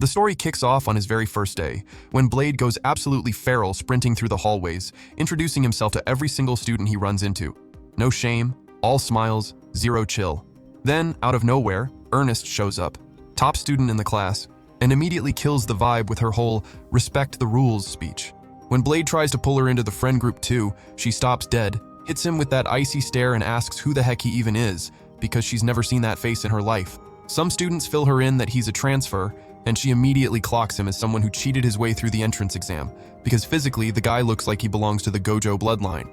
The story kicks off on his very first day, when Blade goes absolutely feral sprinting through the hallways, introducing himself to every single student he runs into. No shame, all smiles, zero chill. Then, out of nowhere, Ernest shows up, top student in the class, and immediately kills the vibe with her whole "respect the rules" speech. When Blade tries to pull her into the friend group too, she stops dead, hits him with that icy stare and asks who the heck he even is, because she's never seen that face in her life. Some students fill her in that he's a transfer, and she immediately clocks him as someone who cheated his way through the entrance exam, because physically the guy looks like he belongs to the Gojo bloodline.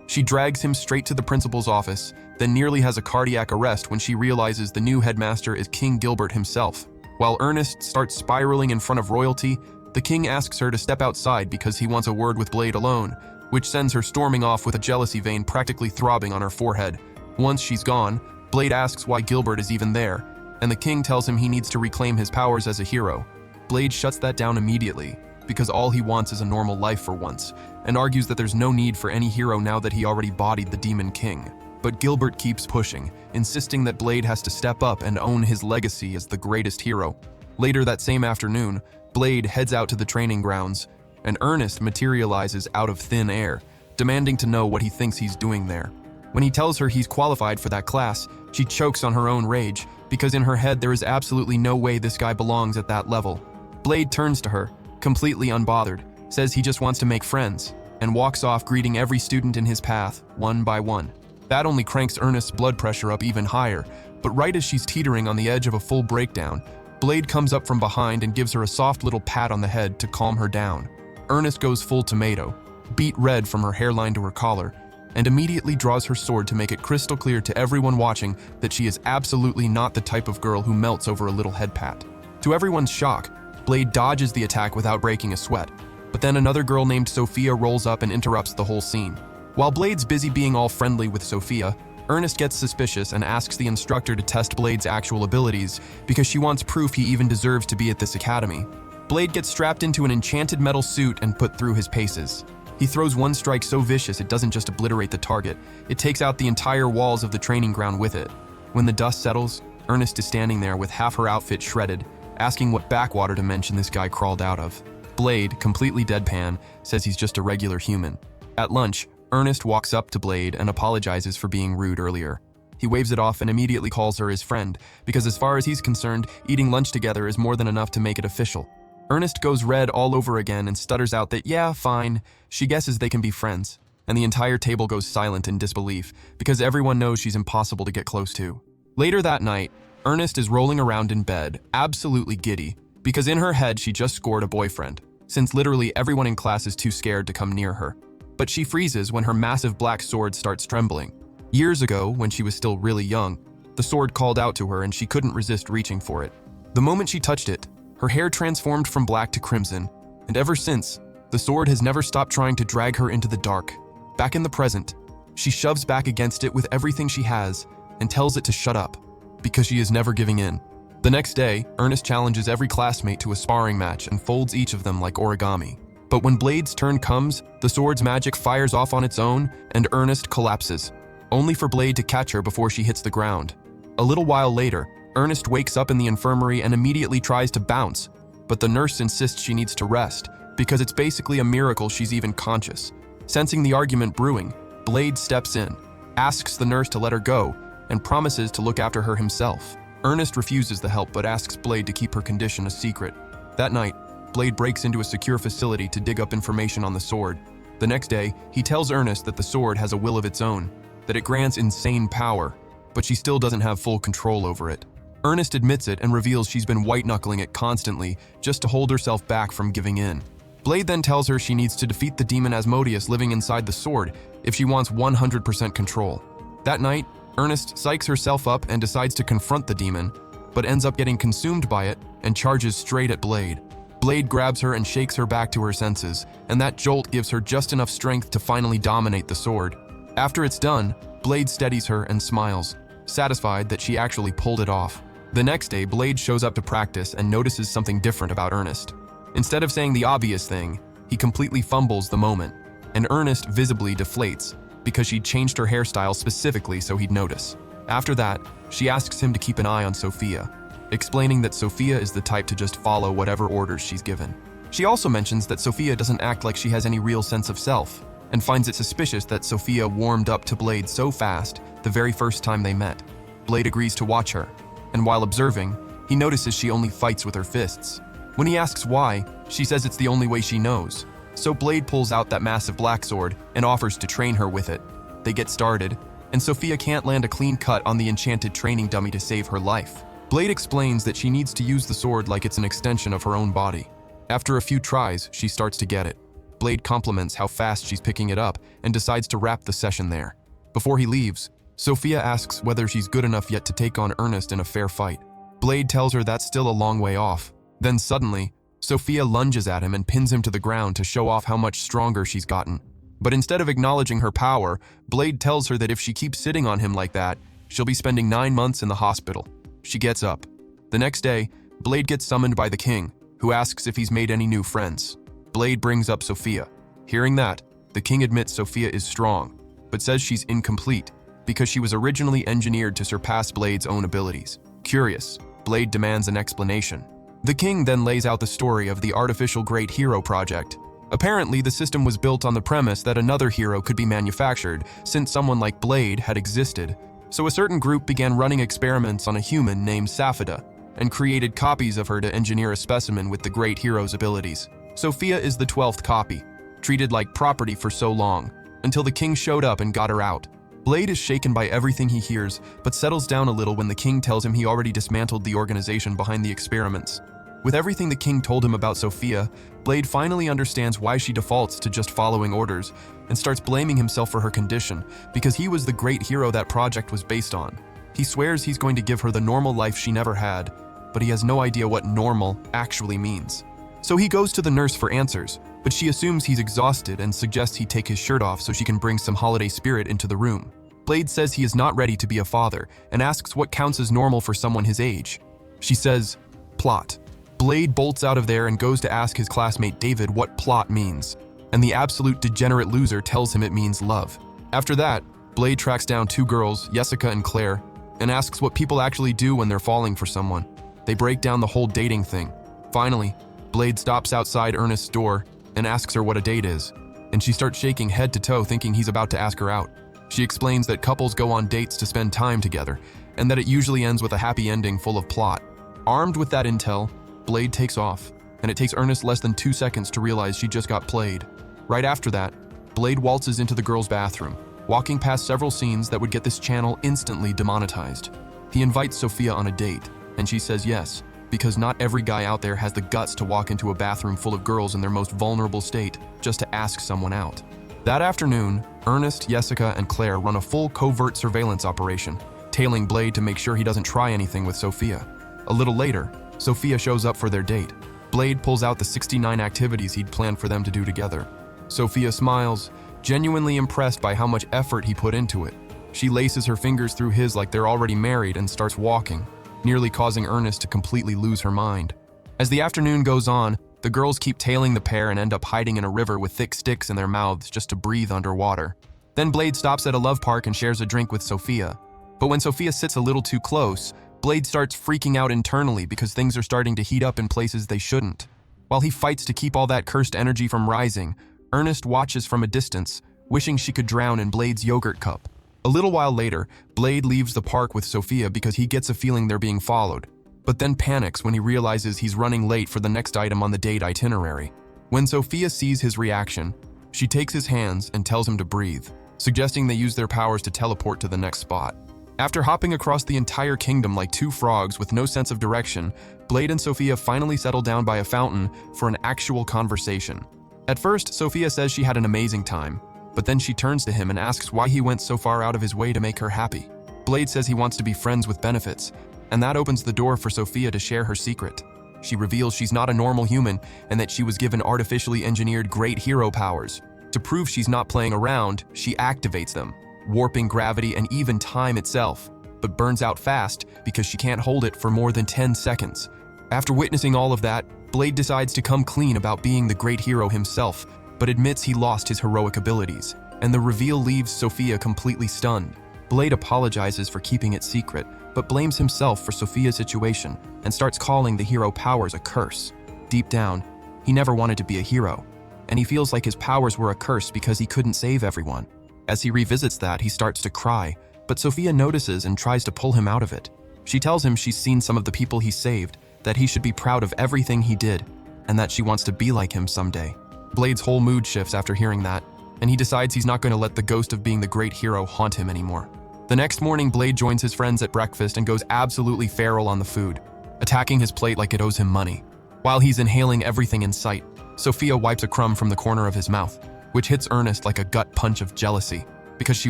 She drags him straight to the principal's office, then nearly has a cardiac arrest when she realizes the new headmaster is King Gilbert himself. While Ernest starts spiraling in front of royalty, the king asks her to step outside because he wants a word with Blade alone, which sends her storming off with a jealousy vein practically throbbing on her forehead. Once she's gone, Blade asks why Gilbert is even there, and the king tells him he needs to reclaim his powers as a hero. Blade shuts that down immediately, because all he wants is a normal life for once, and argues that there's no need for any hero now that he already bodied the Demon King. But Gilbert keeps pushing, insisting that Blade has to step up and own his legacy as the greatest hero. Later that same afternoon, Blade heads out to the training grounds, and Ernest materializes out of thin air, demanding to know what he thinks he's doing there. When he tells her he's qualified for that class, she chokes on her own rage, because in her head there is absolutely no way this guy belongs at that level. Blade turns to her, completely unbothered, says he just wants to make friends, and walks off greeting every student in his path, one by one. That only cranks Ernest's blood pressure up even higher, but right as she's teetering on the edge of a full breakdown, Blade comes up from behind and gives her a soft little pat on the head to calm her down. Ernest goes full tomato, beet red from her hairline to her collar, and immediately draws her sword to make it crystal clear to everyone watching that she is absolutely not the type of girl who melts over a little head pat. To everyone's shock, Blade dodges the attack without breaking a sweat, but then another girl named Sophia rolls up and interrupts the whole scene. While Blade's busy being all friendly with Sophia, Ernest gets suspicious and asks the instructor to test Blade's actual abilities because she wants proof he even deserves to be at this academy. Blade gets strapped into an enchanted metal suit and put through his paces. He throws one strike so vicious it doesn't just obliterate the target, it takes out the entire walls of the training ground with it. When the dust settles, Ernest is standing there with half her outfit shredded, asking what backwater dimension this guy crawled out of. Blade, completely deadpan, says he's just a regular human. At lunch, Ernest walks up to Blade and apologizes for being rude earlier. He waves it off and immediately calls her his friend, because as far as he's concerned, eating lunch together is more than enough to make it official. Ernest goes red all over again and stutters out that yeah, fine, she guesses they can be friends, and the entire table goes silent in disbelief, because everyone knows she's impossible to get close to. Later that night, Ernest is rolling around in bed, absolutely giddy, because in her head she just scored a boyfriend, since literally everyone in class is too scared to come near her. But she freezes when her massive black sword starts trembling. Years ago, when she was still really young, the sword called out to her and she couldn't resist reaching for it. The moment she touched it, her hair transformed from black to crimson, and ever since, the sword has never stopped trying to drag her into the dark. Back in the present, she shoves back against it with everything she has and tells it to shut up, because she is never giving in. The next day, Ernest challenges every classmate to a sparring match and folds each of them like origami. But when Blade's turn comes, the sword's magic fires off on its own and Ernest collapses, only for Blade to catch her before she hits the ground. A little while later, Ernest wakes up in the infirmary and immediately tries to bounce, but the nurse insists she needs to rest, because it's basically a miracle she's even conscious. Sensing the argument brewing, Blade steps in, asks the nurse to let her go, and promises to look after her himself. Ernest refuses the help but asks Blade to keep her condition a secret. That night, Blade breaks into a secure facility to dig up information on the sword. The next day, he tells Ernest that the sword has a will of its own, that it grants insane power, but she still doesn't have full control over it. Ernest admits it and reveals she's been white-knuckling it constantly just to hold herself back from giving in. Blade then tells her she needs to defeat the demon Asmodeus living inside the sword if she wants 100% control. That night, Ernest psychs herself up and decides to confront the demon, but ends up getting consumed by it and charges straight at Blade. Blade grabs her and shakes her back to her senses, and that jolt gives her just enough strength to finally dominate the sword. After it's done, Blade steadies her and smiles, satisfied that she actually pulled it off. The next day, Blade shows up to practice and notices something different about Ernest. Instead of saying the obvious thing, he completely fumbles the moment, and Ernest visibly deflates because she'd changed her hairstyle specifically so he'd notice. After that, she asks him to keep an eye on Sophia. explaining that Sophia is the type to just follow whatever orders she's given. She also mentions that Sophia doesn't act like she has any real sense of self, and finds it suspicious that Sophia warmed up to Blade so fast the very first time they met. Blade agrees to watch her, and while observing, he notices she only fights with her fists. When he asks why, she says it's the only way she knows. So Blade pulls out that massive black sword and offers to train her with it. They get started, and Sophia can't land a clean cut on the enchanted training dummy to save her life. Blade explains that she needs to use the sword like it's an extension of her own body. After a few tries, she starts to get it. Blade compliments how fast she's picking it up and decides to wrap the session there. Before he leaves, Sophia asks whether she's good enough yet to take on Ernest in a fair fight. Blade tells her that's still a long way off. Then suddenly, Sophia lunges at him and pins him to the ground to show off how much stronger she's gotten. But instead of acknowledging her power, Blade tells her that if she keeps sitting on him like that, she'll be spending 9 months in the hospital. She gets up. The next day, Blade gets summoned by the king, who asks if he's made any new friends. Blade brings up Sophia. Hearing that, the king admits Sophia is strong, but says she's incomplete because she was originally engineered to surpass Blade's own abilities. Curious, Blade demands an explanation. The king then lays out the story of the artificial great hero project. Apparently, the system was built on the premise that another hero could be manufactured, since someone like Blade had existed. So a certain group began running experiments on a human named Saphida, and created copies of her to engineer a specimen with the great hero's abilities. Sophia is the 12th copy, treated like property for so long, until the king showed up and got her out. Blade is shaken by everything he hears, but settles down a little when the king tells him he already dismantled the organization behind the experiments. With everything the king told him about Sophia, Blade finally understands why she defaults to just following orders and starts blaming himself for her condition because he was the great hero that project was based on. He swears he's going to give her the normal life she never had, but he has no idea what normal actually means. So he goes to the nurse for answers, but she assumes he's exhausted and suggests he take his shirt off so she can bring some holiday spirit into the room. Blade says he is not ready to be a father and asks what counts as normal for someone his age. She says, plot. Blade bolts out of there and goes to ask his classmate David what plot means, and the absolute degenerate loser tells him it means love. After that, Blade tracks down 2 girls, Jessica and Claire, and asks what people actually do when they're falling for someone. They break down the whole dating thing. Finally, Blade stops outside Ernest's door and asks her what a date is, and she starts shaking head to toe thinking he's about to ask her out. She explains that couples go on dates to spend time together, and that it usually ends with a happy ending full of plot. Armed with that intel, Blade takes off, and it takes Ernest less than 2 seconds to realize she just got played. Right after that, Blade waltzes into the girls' bathroom, walking past several scenes that would get this channel instantly demonetized. He invites Sophia on a date, and she says yes, because not every guy out there has the guts to walk into a bathroom full of girls in their most vulnerable state just to ask someone out. That afternoon, Ernest, Jessica, and Claire run a full covert surveillance operation, tailing Blade to make sure he doesn't try anything with Sophia. A little later, Sophia shows up for their date. Blade pulls out the 69 activities he'd planned for them to do together. Sophia smiles, genuinely impressed by how much effort he put into it. She laces her fingers through his like they're already married and starts walking, nearly causing Ernest to completely lose her mind. As the afternoon goes on, the girls keep tailing the pair and end up hiding in a river with thick sticks in their mouths just to breathe underwater. Then Blade stops at a love park and shares a drink with Sophia. But when Sophia sits a little too close, Blade starts freaking out internally because things are starting to heat up in places they shouldn't. While he fights to keep all that cursed energy from rising, Ernest watches from a distance, wishing she could drown in Blade's yogurt cup. A little while later, Blade leaves the park with Sophia because he gets a feeling they're being followed, but then panics when he realizes he's running late for the next item on the date itinerary. When Sophia sees his reaction, she takes his hands and tells him to breathe, suggesting they use their powers to teleport to the next spot. After hopping across the entire kingdom like 2 frogs with no sense of direction, Blade and Sophia finally settle down by a fountain for an actual conversation. At first, Sophia says she had an amazing time, but then she turns to him and asks why he went so far out of his way to make her happy. Blade says he wants to be friends with benefits, and that opens the door for Sophia to share her secret. She reveals she's not a normal human and that she was given artificially engineered great hero powers. To prove she's not playing around, she activates them, warping gravity and even time itself, but burns out fast because she can't hold it for more than 10 seconds. After witnessing all of that, Blade decides to come clean about being the great hero himself, but admits he lost his heroic abilities, and the reveal leaves Sophia completely stunned. Blade apologizes for keeping it secret, but blames himself for Sophia's situation and starts calling the hero powers a curse. Deep down, he never wanted to be a hero, and he feels like his powers were a curse because he couldn't save everyone. As he revisits that, he starts to cry, but Sophia notices and tries to pull him out of it. She tells him she's seen some of the people he saved, that he should be proud of everything he did, and that she wants to be like him someday. Blade's whole mood shifts after hearing that, and he decides he's not going to let the ghost of being the great hero haunt him anymore. The next morning, Blade joins his friends at breakfast and goes absolutely feral on the food, attacking his plate like it owes him money. While he's inhaling everything in sight, Sophia wipes a crumb from the corner of his mouth, which hits Ernest like a gut punch of jealousy, because she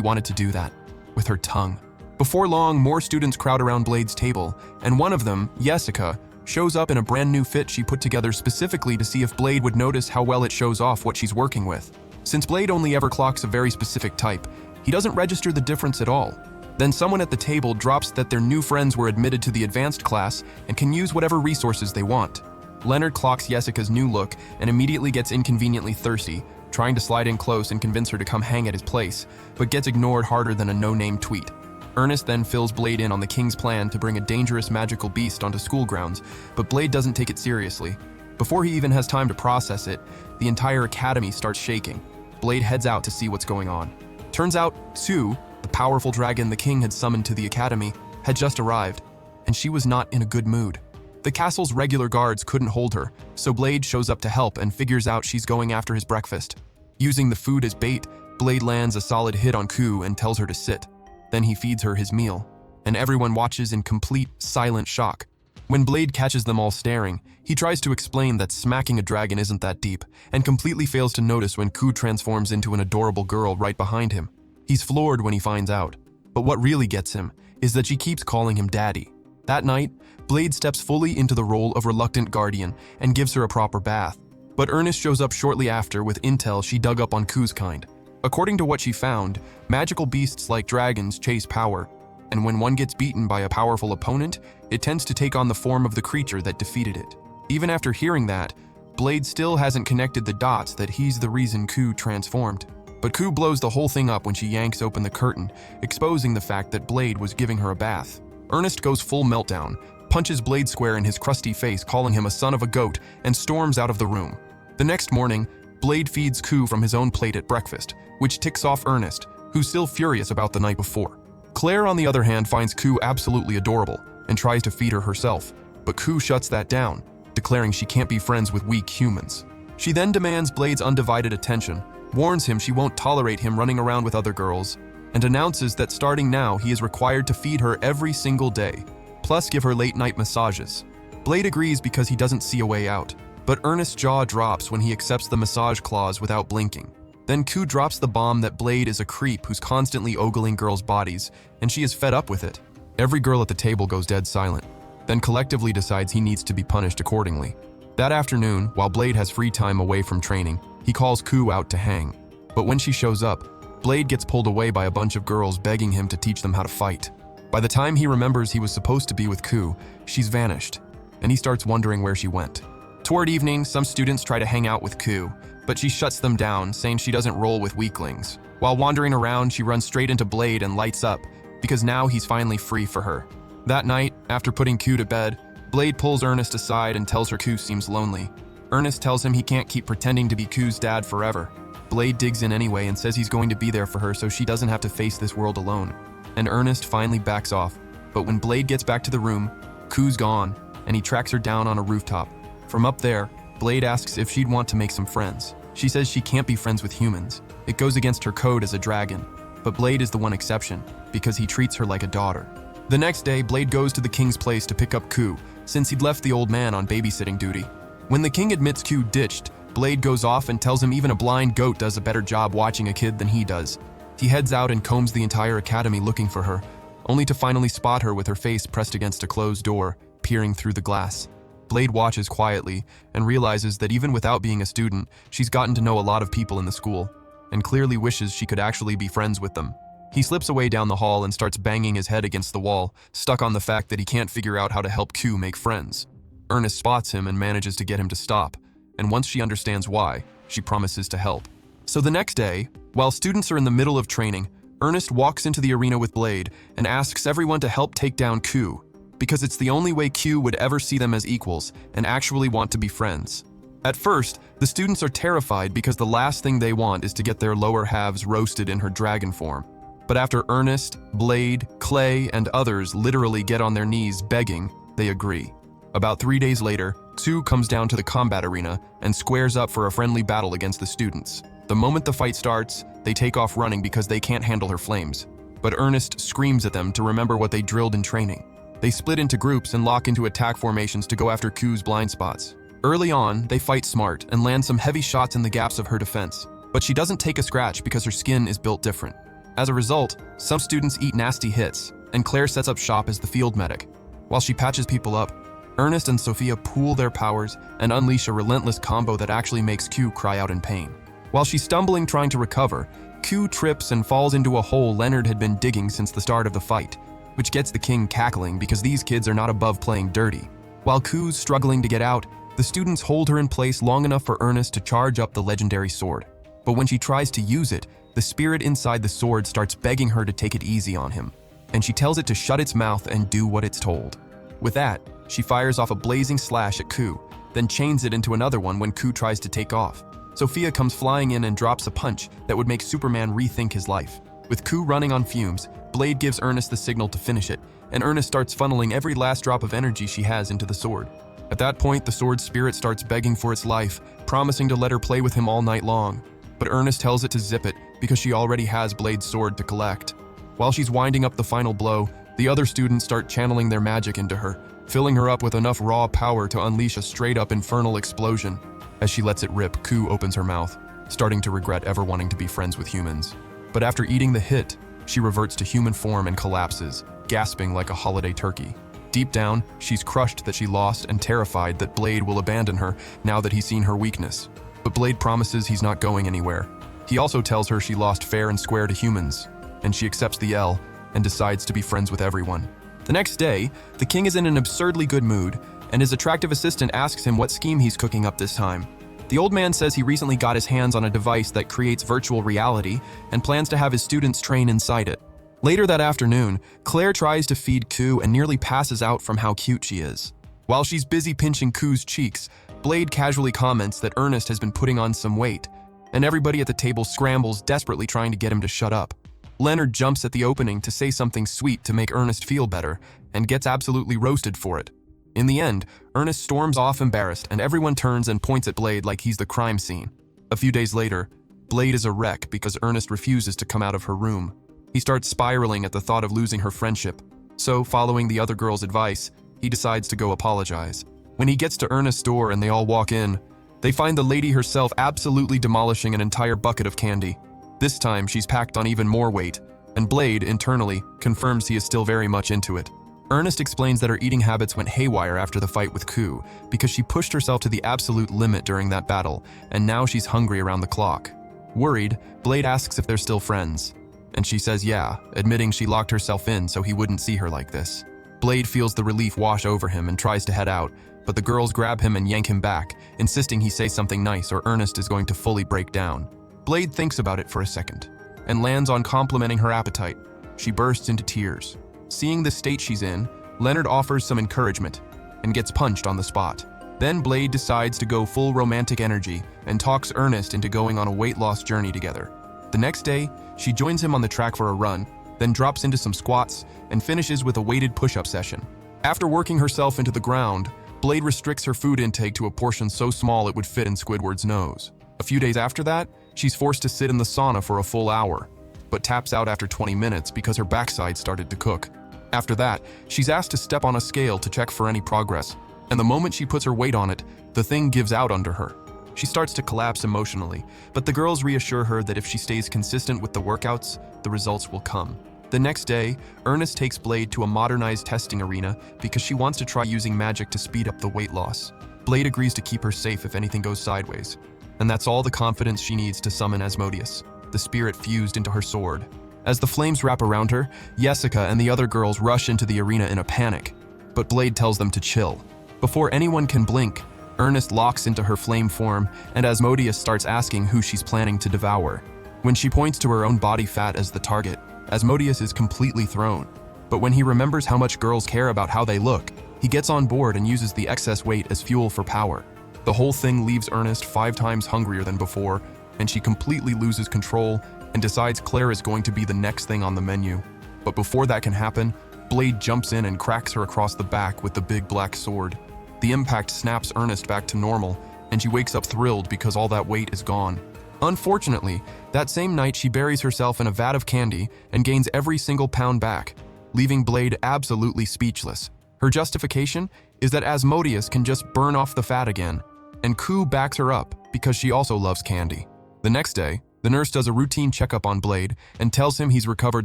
wanted to do that with her tongue. Before long, more students crowd around Blade's table, and one of them, Jessica, shows up in a brand new fit she put together specifically to see if Blade would notice how well it shows off what she's working with. Since Blade only ever clocks a very specific type, he doesn't register the difference at all. Then someone at the table drops that their new friends were admitted to the advanced class and can use whatever resources they want. Leonard clocks Jessica's new look and immediately gets inconveniently thirsty, trying to slide in close and convince her to come hang at his place, but gets ignored harder than a no-name tweet. Ernest then fills Blade in on the king's plan to bring a dangerous magical beast onto school grounds, but Blade doesn't take it seriously. Before he even has time to process it, the entire academy starts shaking. Blade heads out to see what's going on. Turns out, Sue, the powerful dragon the king had summoned to the academy, had just arrived, and she was not in a good mood. The castle's regular guards couldn't hold her, so Blade shows up to help and figures out she's going after his breakfast. Using the food as bait, Blade lands a solid hit on Ku and tells her to sit. Then he feeds her his meal, and everyone watches in complete, silent shock. When Blade catches them all staring, he tries to explain that smacking a dragon isn't that deep, and completely fails to notice when Ku transforms into an adorable girl right behind him. He's floored when he finds out, but what really gets him is that she keeps calling him daddy. That night, Blade steps fully into the role of reluctant guardian and gives her a proper bath. But Ernest shows up shortly after with intel she dug up on Ku's kind. According to what she found, magical beasts like dragons chase power, and when one gets beaten by a powerful opponent, it tends to take on the form of the creature that defeated it. Even after hearing that, Blade still hasn't connected the dots that he's the reason Ku transformed. But Ku blows the whole thing up when she yanks open the curtain, exposing the fact that Blade was giving her a bath. Ernest goes full meltdown, punches Blade square in his crusty face, calling him a son of a goat, and storms out of the room. The next morning, Blade feeds Ku from his own plate at breakfast, which ticks off Ernest, who's still furious about the night before. Claire, on the other hand, finds Ku absolutely adorable and tries to feed her herself, but Ku shuts that down, declaring she can't be friends with weak humans. She then demands Blade's undivided attention, warns him she won't tolerate him running around with other girls, and announces that starting now he is required to feed her every single day, plus give her late-night massages. Blade agrees because he doesn't see a way out, but Ernest's jaw drops when he accepts the massage clause without blinking. Then Ku drops the bomb that Blade is a creep who's constantly ogling girls' bodies, and she is fed up with it. Every girl at the table goes dead silent, then collectively decides he needs to be punished accordingly. That afternoon, while Blade has free time away from training, he calls Ku out to hang. But when she shows up, Blade gets pulled away by a bunch of girls begging him to teach them how to fight. By the time he remembers he was supposed to be with Ku, she's vanished, and he starts wondering where she went. Toward evening, some students try to hang out with Ku, but she shuts them down, saying she doesn't roll with weaklings. While wandering around, she runs straight into Blade and lights up, because now he's finally free for her. That night, after putting Ku to bed, Blade pulls Ernest aside and tells her Ku seems lonely. Ernest tells him he can't keep pretending to be Ku's dad forever. Blade digs in anyway and says he's going to be there for her so she doesn't have to face this world alone. And Ernest finally backs off, but when Blade gets back to the room, Ku's gone, and he tracks her down on a rooftop. From up there, Blade asks if she'd want to make some friends. She says she can't be friends with humans. It goes against her code as a dragon, but Blade is the one exception, because he treats her like a daughter. The next day, Blade goes to the king's place to pick up Ku, since he'd left the old man on babysitting duty. When the king admits Ku ditched, Blade goes off and tells him even a blind goat does a better job watching a kid than he does. He heads out and combs the entire academy looking for her, only to finally spot her with her face pressed against a closed door, peering through the glass. Blade watches quietly and realizes that even without being a student, she's gotten to know a lot of people in the school, and clearly wishes she could actually be friends with them. He slips away down the hall and starts banging his head against the wall, stuck on the fact that he can't figure out how to help Ku make friends. Ernest spots him and manages to get him to stop, and once she understands why, she promises to help. So the next day, while students are in the middle of training, Ernest walks into the arena with Blade and asks everyone to help take down Q, because it's the only way Q would ever see them as equals and actually want to be friends. At first, the students are terrified because the last thing they want is to get their lower halves roasted in her dragon form. But after Ernest, Blade, Clay, and others literally get on their knees begging, they agree. About 3 days later, Q comes down to the combat arena and squares up for a friendly battle against the students. The moment the fight starts, they take off running because they can't handle her flames. But Ernest screams at them to remember what they drilled in training. They split into groups and lock into attack formations to go after Q's blind spots. Early on, they fight smart and land some heavy shots in the gaps of her defense, but she doesn't take a scratch because her skin is built different. As a result, some students eat nasty hits, and Claire sets up shop as the field medic. While she patches people up, Ernest and Sophia pool their powers and unleash a relentless combo that actually makes Q cry out in pain. While she's stumbling trying to recover, Q trips and falls into a hole Leonard had been digging since the start of the fight, which gets the king cackling because these kids are not above playing dirty. While Q's struggling to get out, the students hold her in place long enough for Ernest to charge up the legendary sword. But when she tries to use it, the spirit inside the sword starts begging her to take it easy on him, and she tells it to shut its mouth and do what it's told. With that, she fires off a blazing slash at Q, then chains it into another one when Q tries to take off. Sophia comes flying in and drops a punch that would make Superman rethink his life. With Q running on fumes, Blade gives Ernest the signal to finish it, and Ernest starts funneling every last drop of energy she has into the sword. At that point, the sword's spirit starts begging for its life, promising to let her play with him all night long. But Ernest tells it to zip it because she already has Blade's sword to collect. While she's winding up the final blow, the other students start channeling their magic into her, filling her up with enough raw power to unleash a straight-up infernal explosion. As she lets it rip, Q opens her mouth, starting to regret ever wanting to be friends with humans. But after eating the hit, she reverts to human form and collapses, gasping like a holiday turkey. Deep down, she's crushed that she lost and terrified that Blade will abandon her now that he's seen her weakness. But Blade promises he's not going anywhere. He also tells her she lost fair and square to humans, and she accepts the L and decides to be friends with everyone. The next day, the king is in an absurdly good mood, and his attractive assistant asks him what scheme he's cooking up this time. The old man says he recently got his hands on a device that creates virtual reality and plans to have his students train inside it. Later that afternoon, Claire tries to feed Q and nearly passes out from how cute she is. While she's busy pinching Q's cheeks, Blade casually comments that Ernest has been putting on some weight, and everybody at the table scrambles desperately trying to get him to shut up. Leonard jumps at the opening to say something sweet to make Ernest feel better, and gets absolutely roasted for it. In the end, Ernest storms off embarrassed, and everyone turns and points at Blade like he's the crime scene. A few days later, Blade is a wreck because Ernest refuses to come out of her room. He starts spiraling at the thought of losing her friendship, so following the other girl's advice, he decides to go apologize. When he gets to Ernest's door and they all walk in, they find the lady herself absolutely demolishing an entire bucket of candy. This time, she's packed on even more weight, and Blade, internally, confirms he is still very much into it. Ernest explains that her eating habits went haywire after the fight with Q because she pushed herself to the absolute limit during that battle, and now she's hungry around the clock. Worried, Blade asks if they're still friends, and she says yeah, admitting she locked herself in so he wouldn't see her like this. Blade feels the relief wash over him and tries to head out, but the girls grab him and yank him back, insisting he say something nice or Ernest is going to fully break down. Blade thinks about it for a second, and lands on complimenting her appetite. She bursts into tears. Seeing the state she's in, Leonard offers some encouragement, and gets punched on the spot. Then Blade decides to go full romantic energy, and talks Ernest into going on a weight loss journey together. The next day, she joins him on the track for a run, then drops into some squats, and finishes with a weighted push-up session. After working herself into the ground, Blade restricts her food intake to a portion so small it would fit in Squidward's nose. A few days after that, she's forced to sit in the sauna for a full hour, but taps out after 20 minutes because her backside started to cook. After that, she's asked to step on a scale to check for any progress, and the moment she puts her weight on it, the thing gives out under her. She starts to collapse emotionally, but the girls reassure her that if she stays consistent with the workouts, the results will come. The next day, Ernest takes Blade to a modernized testing arena because she wants to try using magic to speed up the weight loss. Blade agrees to keep her safe if anything goes sideways, and that's all the confidence she needs to summon Asmodeus, the spirit fused into her sword. As the flames wrap around her, Jessica and the other girls rush into the arena in a panic, but Blade tells them to chill. Before anyone can blink, Ernest locks into her flame form, and Asmodeus starts asking who she's planning to devour. when she points to her own body fat as the target, Asmodeus is completely thrown. But when he remembers how much girls care about how they look, he gets on board and uses the excess weight as fuel for power. The whole thing leaves Ernest 5 times hungrier than before, and she completely loses control and decides Claire is going to be the next thing on the menu. But before that can happen, Blade jumps in and cracks her across the back with the big black sword. The impact snaps Ernest back to normal, and she wakes up thrilled because all that weight is gone. Unfortunately, that same night she buries herself in a vat of candy and gains every single pound back, leaving Blade absolutely speechless. Her justification is that Asmodeus can just burn off the fat again, and Ku backs her up because she also loves candy. The next day, the nurse does a routine checkup on Blade and tells him he's recovered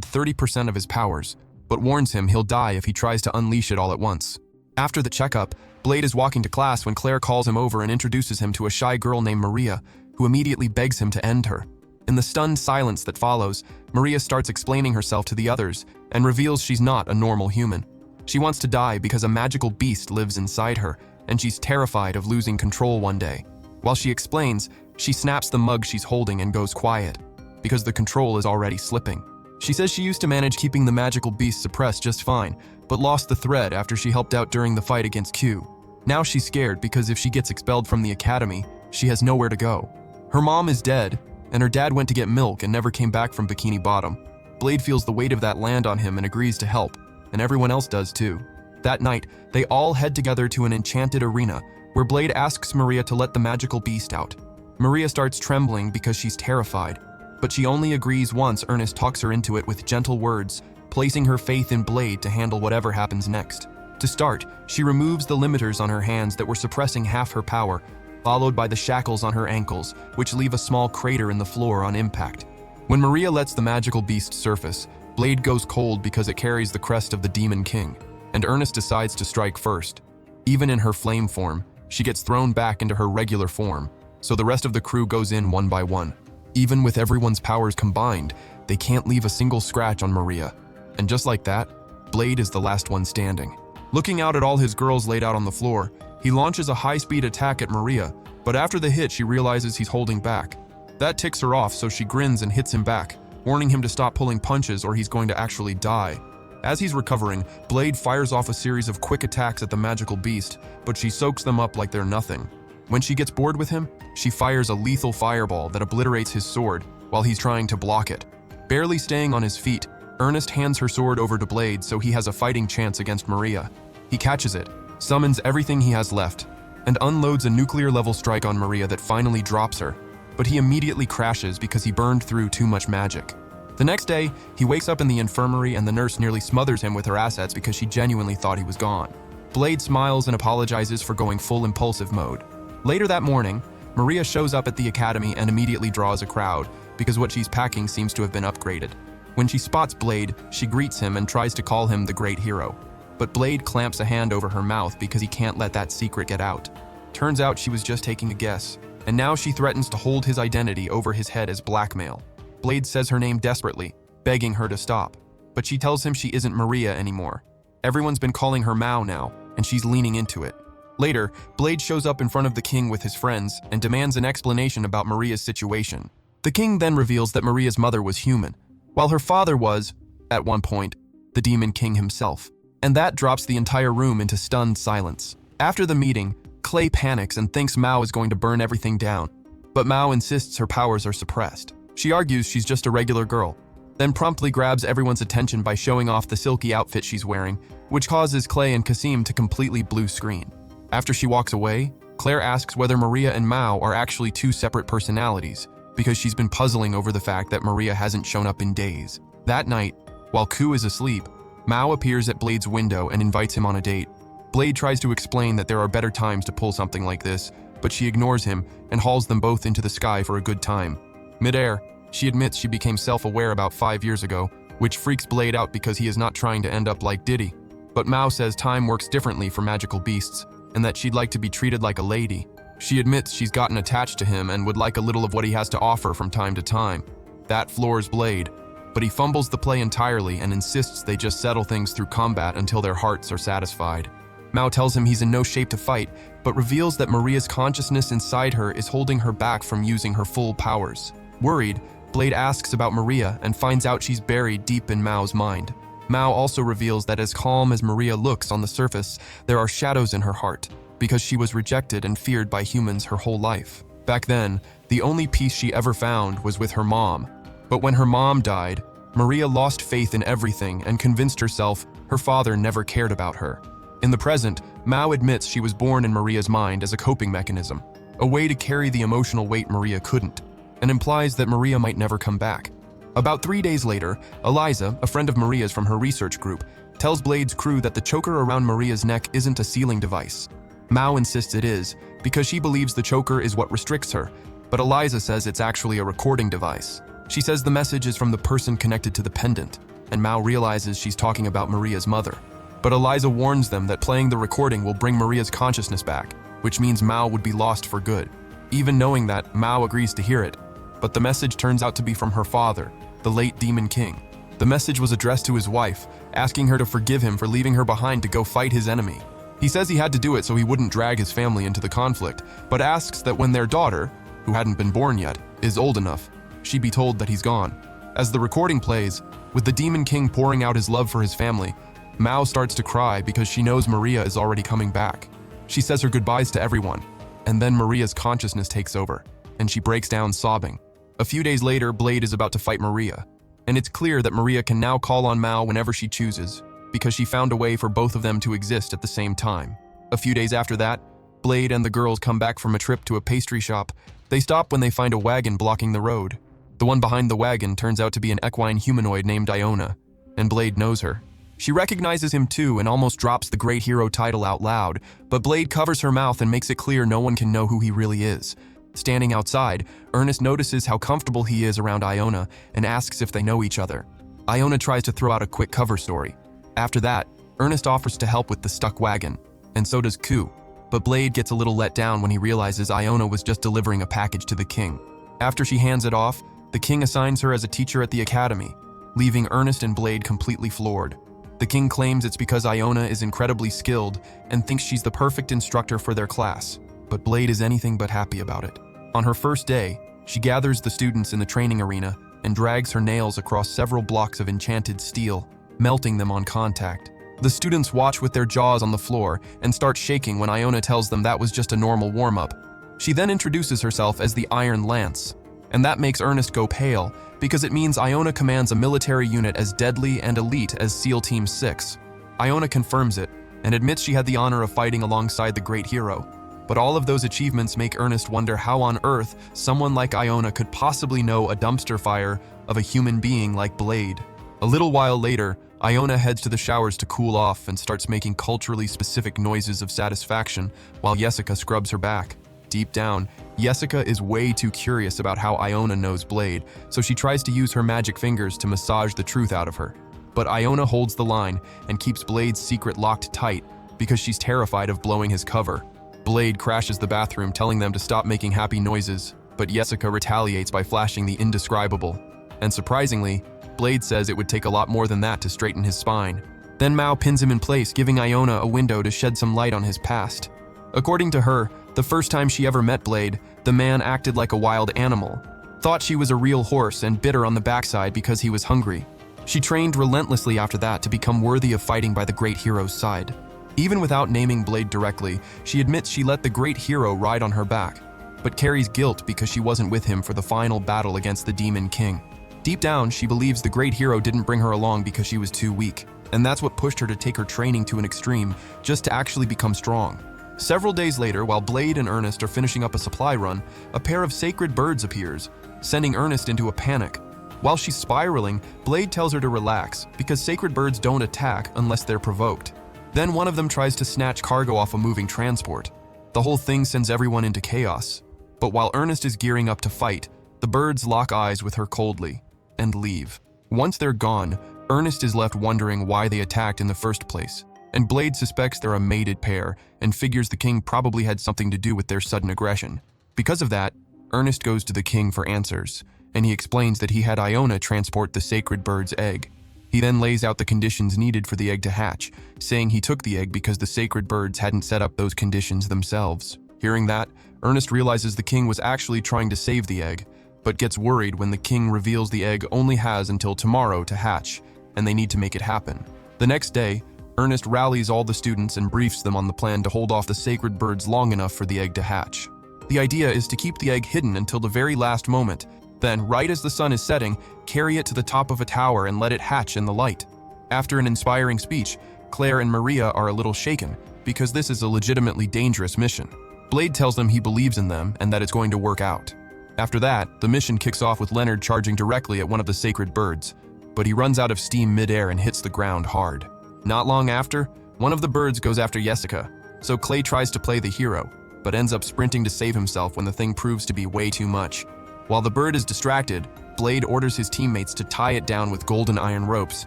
30% of his powers, but warns him he'll die if he tries to unleash it all at once. After the checkup, Blade is walking to class when Claire calls him over and introduces him to a shy girl named Maria, who immediately begs him to end her. In the stunned silence that follows, Maria starts explaining herself to the others and reveals she's not a normal human. She wants to die because a magical beast lives inside her, and she's terrified of losing control one day. While she explains, she snaps the mug she's holding and goes quiet, because the control is already slipping. She says she used to manage keeping the magical beast suppressed just fine, but lost the thread after she helped out during the fight against Q. Now she's scared because if she gets expelled from the academy, she has nowhere to go. Her mom is dead, and her dad went to get milk and never came back from Bikini Bottom. Blade feels the weight of that land on him and agrees to help, and everyone else does too. That night, they all head together to an enchanted arena, where Blade asks Maria to let the magical beast out. Maria starts trembling because she's terrified, but she only agrees once Ernest talks her into it with gentle words, placing her faith in Blade to handle whatever happens next. To start, she removes the limiters on her hands that were suppressing half her power, followed by the shackles on her ankles, which leave a small crater in the floor on impact. When Maria lets the magical beast surface, Blade goes cold because it carries the crest of the Demon King, and Ernest decides to strike first. Even in her flame form, she gets thrown back into her regular form, so the rest of the crew goes in one by one. Even with everyone's powers combined, they can't leave a single scratch on Maria. And just like that, Blade is the last one standing. Looking out at all his girls laid out on the floor, he launches a high-speed attack at Maria, but after the hit she realizes he's holding back. That ticks her off, so she grins and hits him back, warning him to stop pulling punches or he's going to actually die. As he's recovering, Blade fires off a series of quick attacks at the magical beast, but she soaks them up like they're nothing. When she gets bored with him, she fires a lethal fireball that obliterates his sword while he's trying to block it. Barely staying on his feet, Ernest hands her sword over to Blade so he has a fighting chance against Maria. He catches it, summons everything he has left, and unloads a nuclear-level strike on Maria that finally drops her, but he immediately crashes because he burned through too much magic. The next day, he wakes up in the infirmary and the nurse nearly smothers him with her assets because she genuinely thought he was gone. Blade smiles and apologizes for going full impulsive mode. Later that morning, Maria shows up at the academy and immediately draws a crowd because what she's packing seems to have been upgraded. When she spots Blade, she greets him and tries to call him the great hero. But Blade clamps a hand over her mouth because he can't let that secret get out. Turns out she was just taking a guess, and now she threatens to hold his identity over his head as blackmail. Blade says her name desperately, begging her to stop, but she tells him she isn't Maria anymore. Everyone's been calling her Mao now, and she's leaning into it. Later, Blade shows up in front of the king with his friends and demands an explanation about Maria's situation. The king then reveals that Maria's mother was human, while her father was, at one point, the Demon King himself. And that drops the entire room into stunned silence. After the meeting, Clay panics and thinks Mao is going to burn everything down, but Mao insists her powers are suppressed. She argues she's just a regular girl, then promptly grabs everyone's attention by showing off the silky outfit she's wearing, which causes Clay and Kasim to completely blue screen. After she walks away, Claire asks whether Maria and Mao are actually two separate personalities, because she's been puzzling over the fact that Maria hasn't shown up in days. That night, while Ku is asleep, Mao appears at Blade's window and invites him on a date. Blade tries to explain that there are better times to pull something like this, but she ignores him and hauls them both into the sky for a good time. Mid-air, she admits she became self-aware about 5 years ago, which freaks Blade out because he is not trying to end up like Diddy. But Mao says time works differently for magical beasts, and that she'd like to be treated like a lady. She admits she's gotten attached to him and would like a little of what he has to offer from time to time. That floors Blade, but he fumbles the play entirely and insists they just settle things through combat until their hearts are satisfied. Mao tells him he's in no shape to fight, but reveals that Maria's consciousness inside her is holding her back from using her full powers. Worried, Blade asks about Maria and finds out she's buried deep in Mao's mind. Mao also reveals that as calm as Maria looks on the surface, there are shadows in her heart, because she was rejected and feared by humans her whole life. Back then, the only peace she ever found was with her mom. But when her mom died, Maria lost faith in everything and convinced herself her father never cared about her. In the present, Mao admits she was born in Maria's mind as a coping mechanism, a way to carry the emotional weight Maria couldn't, and implies that Maria might never come back. About 3 days later, Eliza, a friend of Maria's from her research group, tells Blade's crew that the choker around Maria's neck isn't a sealing device. Mao insists it is, because she believes the choker is what restricts her, but Eliza says it's actually a recording device. She says the message is from the person connected to the pendant, and Mao realizes she's talking about Maria's mother. But Eliza warns them that playing the recording will bring Maria's consciousness back, which means Mao would be lost for good. Even knowing that, Mao agrees to hear it, but the message turns out to be from her father, the late Demon King. The message was addressed to his wife, asking her to forgive him for leaving her behind to go fight his enemy. He says he had to do it so he wouldn't drag his family into the conflict, but asks that when their daughter, who hadn't been born yet, is old enough, she be told that he's gone. As the recording plays, with the Demon King pouring out his love for his family, Mao starts to cry because she knows Maria is already coming back. She says her goodbyes to everyone, and then Maria's consciousness takes over, and she breaks down sobbing. A few days later, Blade is about to fight Maria, and it's clear that Maria can now call on Mao whenever she chooses, because she found a way for both of them to exist at the same time. A few days after that, Blade and the girls come back from a trip to a pastry shop. They stop when they find a wagon blocking the road. The one behind the wagon turns out to be an equine humanoid named Iona, and Blade knows her. She recognizes him too and almost drops the Great Hero title out loud, but Blade covers her mouth and makes it clear no one can know who he really is. Standing outside, Ernest notices how comfortable he is around Iona and asks if they know each other. Iona tries to throw out a quick cover story. After that, Ernest offers to help with the stuck wagon, and so does Ku. But Blade gets a little let down when he realizes Iona was just delivering a package to the king. After she hands it off, the king assigns her as a teacher at the academy, leaving Ernest and Blade completely floored. The king claims it's because Iona is incredibly skilled and thinks she's the perfect instructor for their class, but Blade is anything but happy about it. On her first day, she gathers the students in the training arena and drags her nails across several blocks of enchanted steel, melting them on contact. The students watch with their jaws on the floor and start shaking when Iona tells them that was just a normal warm-up. She then introduces herself as the Iron Lance, and that makes Ernest go pale because it means Iona commands a military unit as deadly and elite as SEAL Team 6. Iona confirms it and admits she had the honor of fighting alongside the Great Hero. But all of those achievements make Ernest wonder how on earth someone like Iona could possibly know a dumpster fire of a human being like Blade. A little while later, Iona heads to the showers to cool off and starts making culturally specific noises of satisfaction while Jessica scrubs her back. Deep down, Jessica is way too curious about how Iona knows Blade, so she tries to use her magic fingers to massage the truth out of her. But Iona holds the line and keeps Blade's secret locked tight because she's terrified of blowing his cover. Blade crashes the bathroom, telling them to stop making happy noises, but Jessica retaliates by flashing the indescribable. And surprisingly, Blade says it would take a lot more than that to straighten his spine. Then Mao pins him in place, giving Iona a window to shed some light on his past. According to her, the first time she ever met Blade, the man acted like a wild animal, thought she was a real horse and bit her on the backside because he was hungry. She trained relentlessly after that to become worthy of fighting by the Great Hero's side. Even without naming Blade directly, she admits she let the Great Hero ride on her back, but carries guilt because she wasn't with him for the final battle against the Demon King. Deep down, she believes the Great Hero didn't bring her along because she was too weak, and that's what pushed her to take her training to an extreme just to actually become strong. Several days later, while Blade and Ernest are finishing up a supply run, a pair of sacred birds appears, sending Ernest into a panic. While she's spiraling, Blade tells her to relax because sacred birds don't attack unless they're provoked. Then one of them tries to snatch cargo off a moving transport. The whole thing sends everyone into chaos. But while Ernest is gearing up to fight, the birds lock eyes with her coldly and leave. Once they're gone, Ernest is left wondering why they attacked in the first place, and Blade suspects they're a mated pair and figures the king probably had something to do with their sudden aggression. Because of that, Ernest goes to the king for answers, and he explains that he had Iona transport the sacred bird's egg. He then lays out the conditions needed for the egg to hatch, saying he took the egg because the sacred birds hadn't set up those conditions themselves. Hearing that, Ernest realizes the king was actually trying to save the egg, but gets worried when the king reveals the egg only has until tomorrow to hatch, and they need to make it happen. The next day, Ernest rallies all the students and briefs them on the plan to hold off the sacred birds long enough for the egg to hatch. The idea is to keep the egg hidden until the very last moment, then, right as the sun is setting, carry it to the top of a tower and let it hatch in the light. After an inspiring speech, Claire and Maria are a little shaken, because this is a legitimately dangerous mission. Blade tells them he believes in them and that it's going to work out. After that, the mission kicks off with Leonard charging directly at one of the sacred birds, but he runs out of steam mid-air and hits the ground hard. Not long after, one of the birds goes after Jessica, so Clay tries to play the hero, but ends up sprinting to save himself when the thing proves to be way too much. While the bird is distracted, Blade orders his teammates to tie it down with golden iron ropes,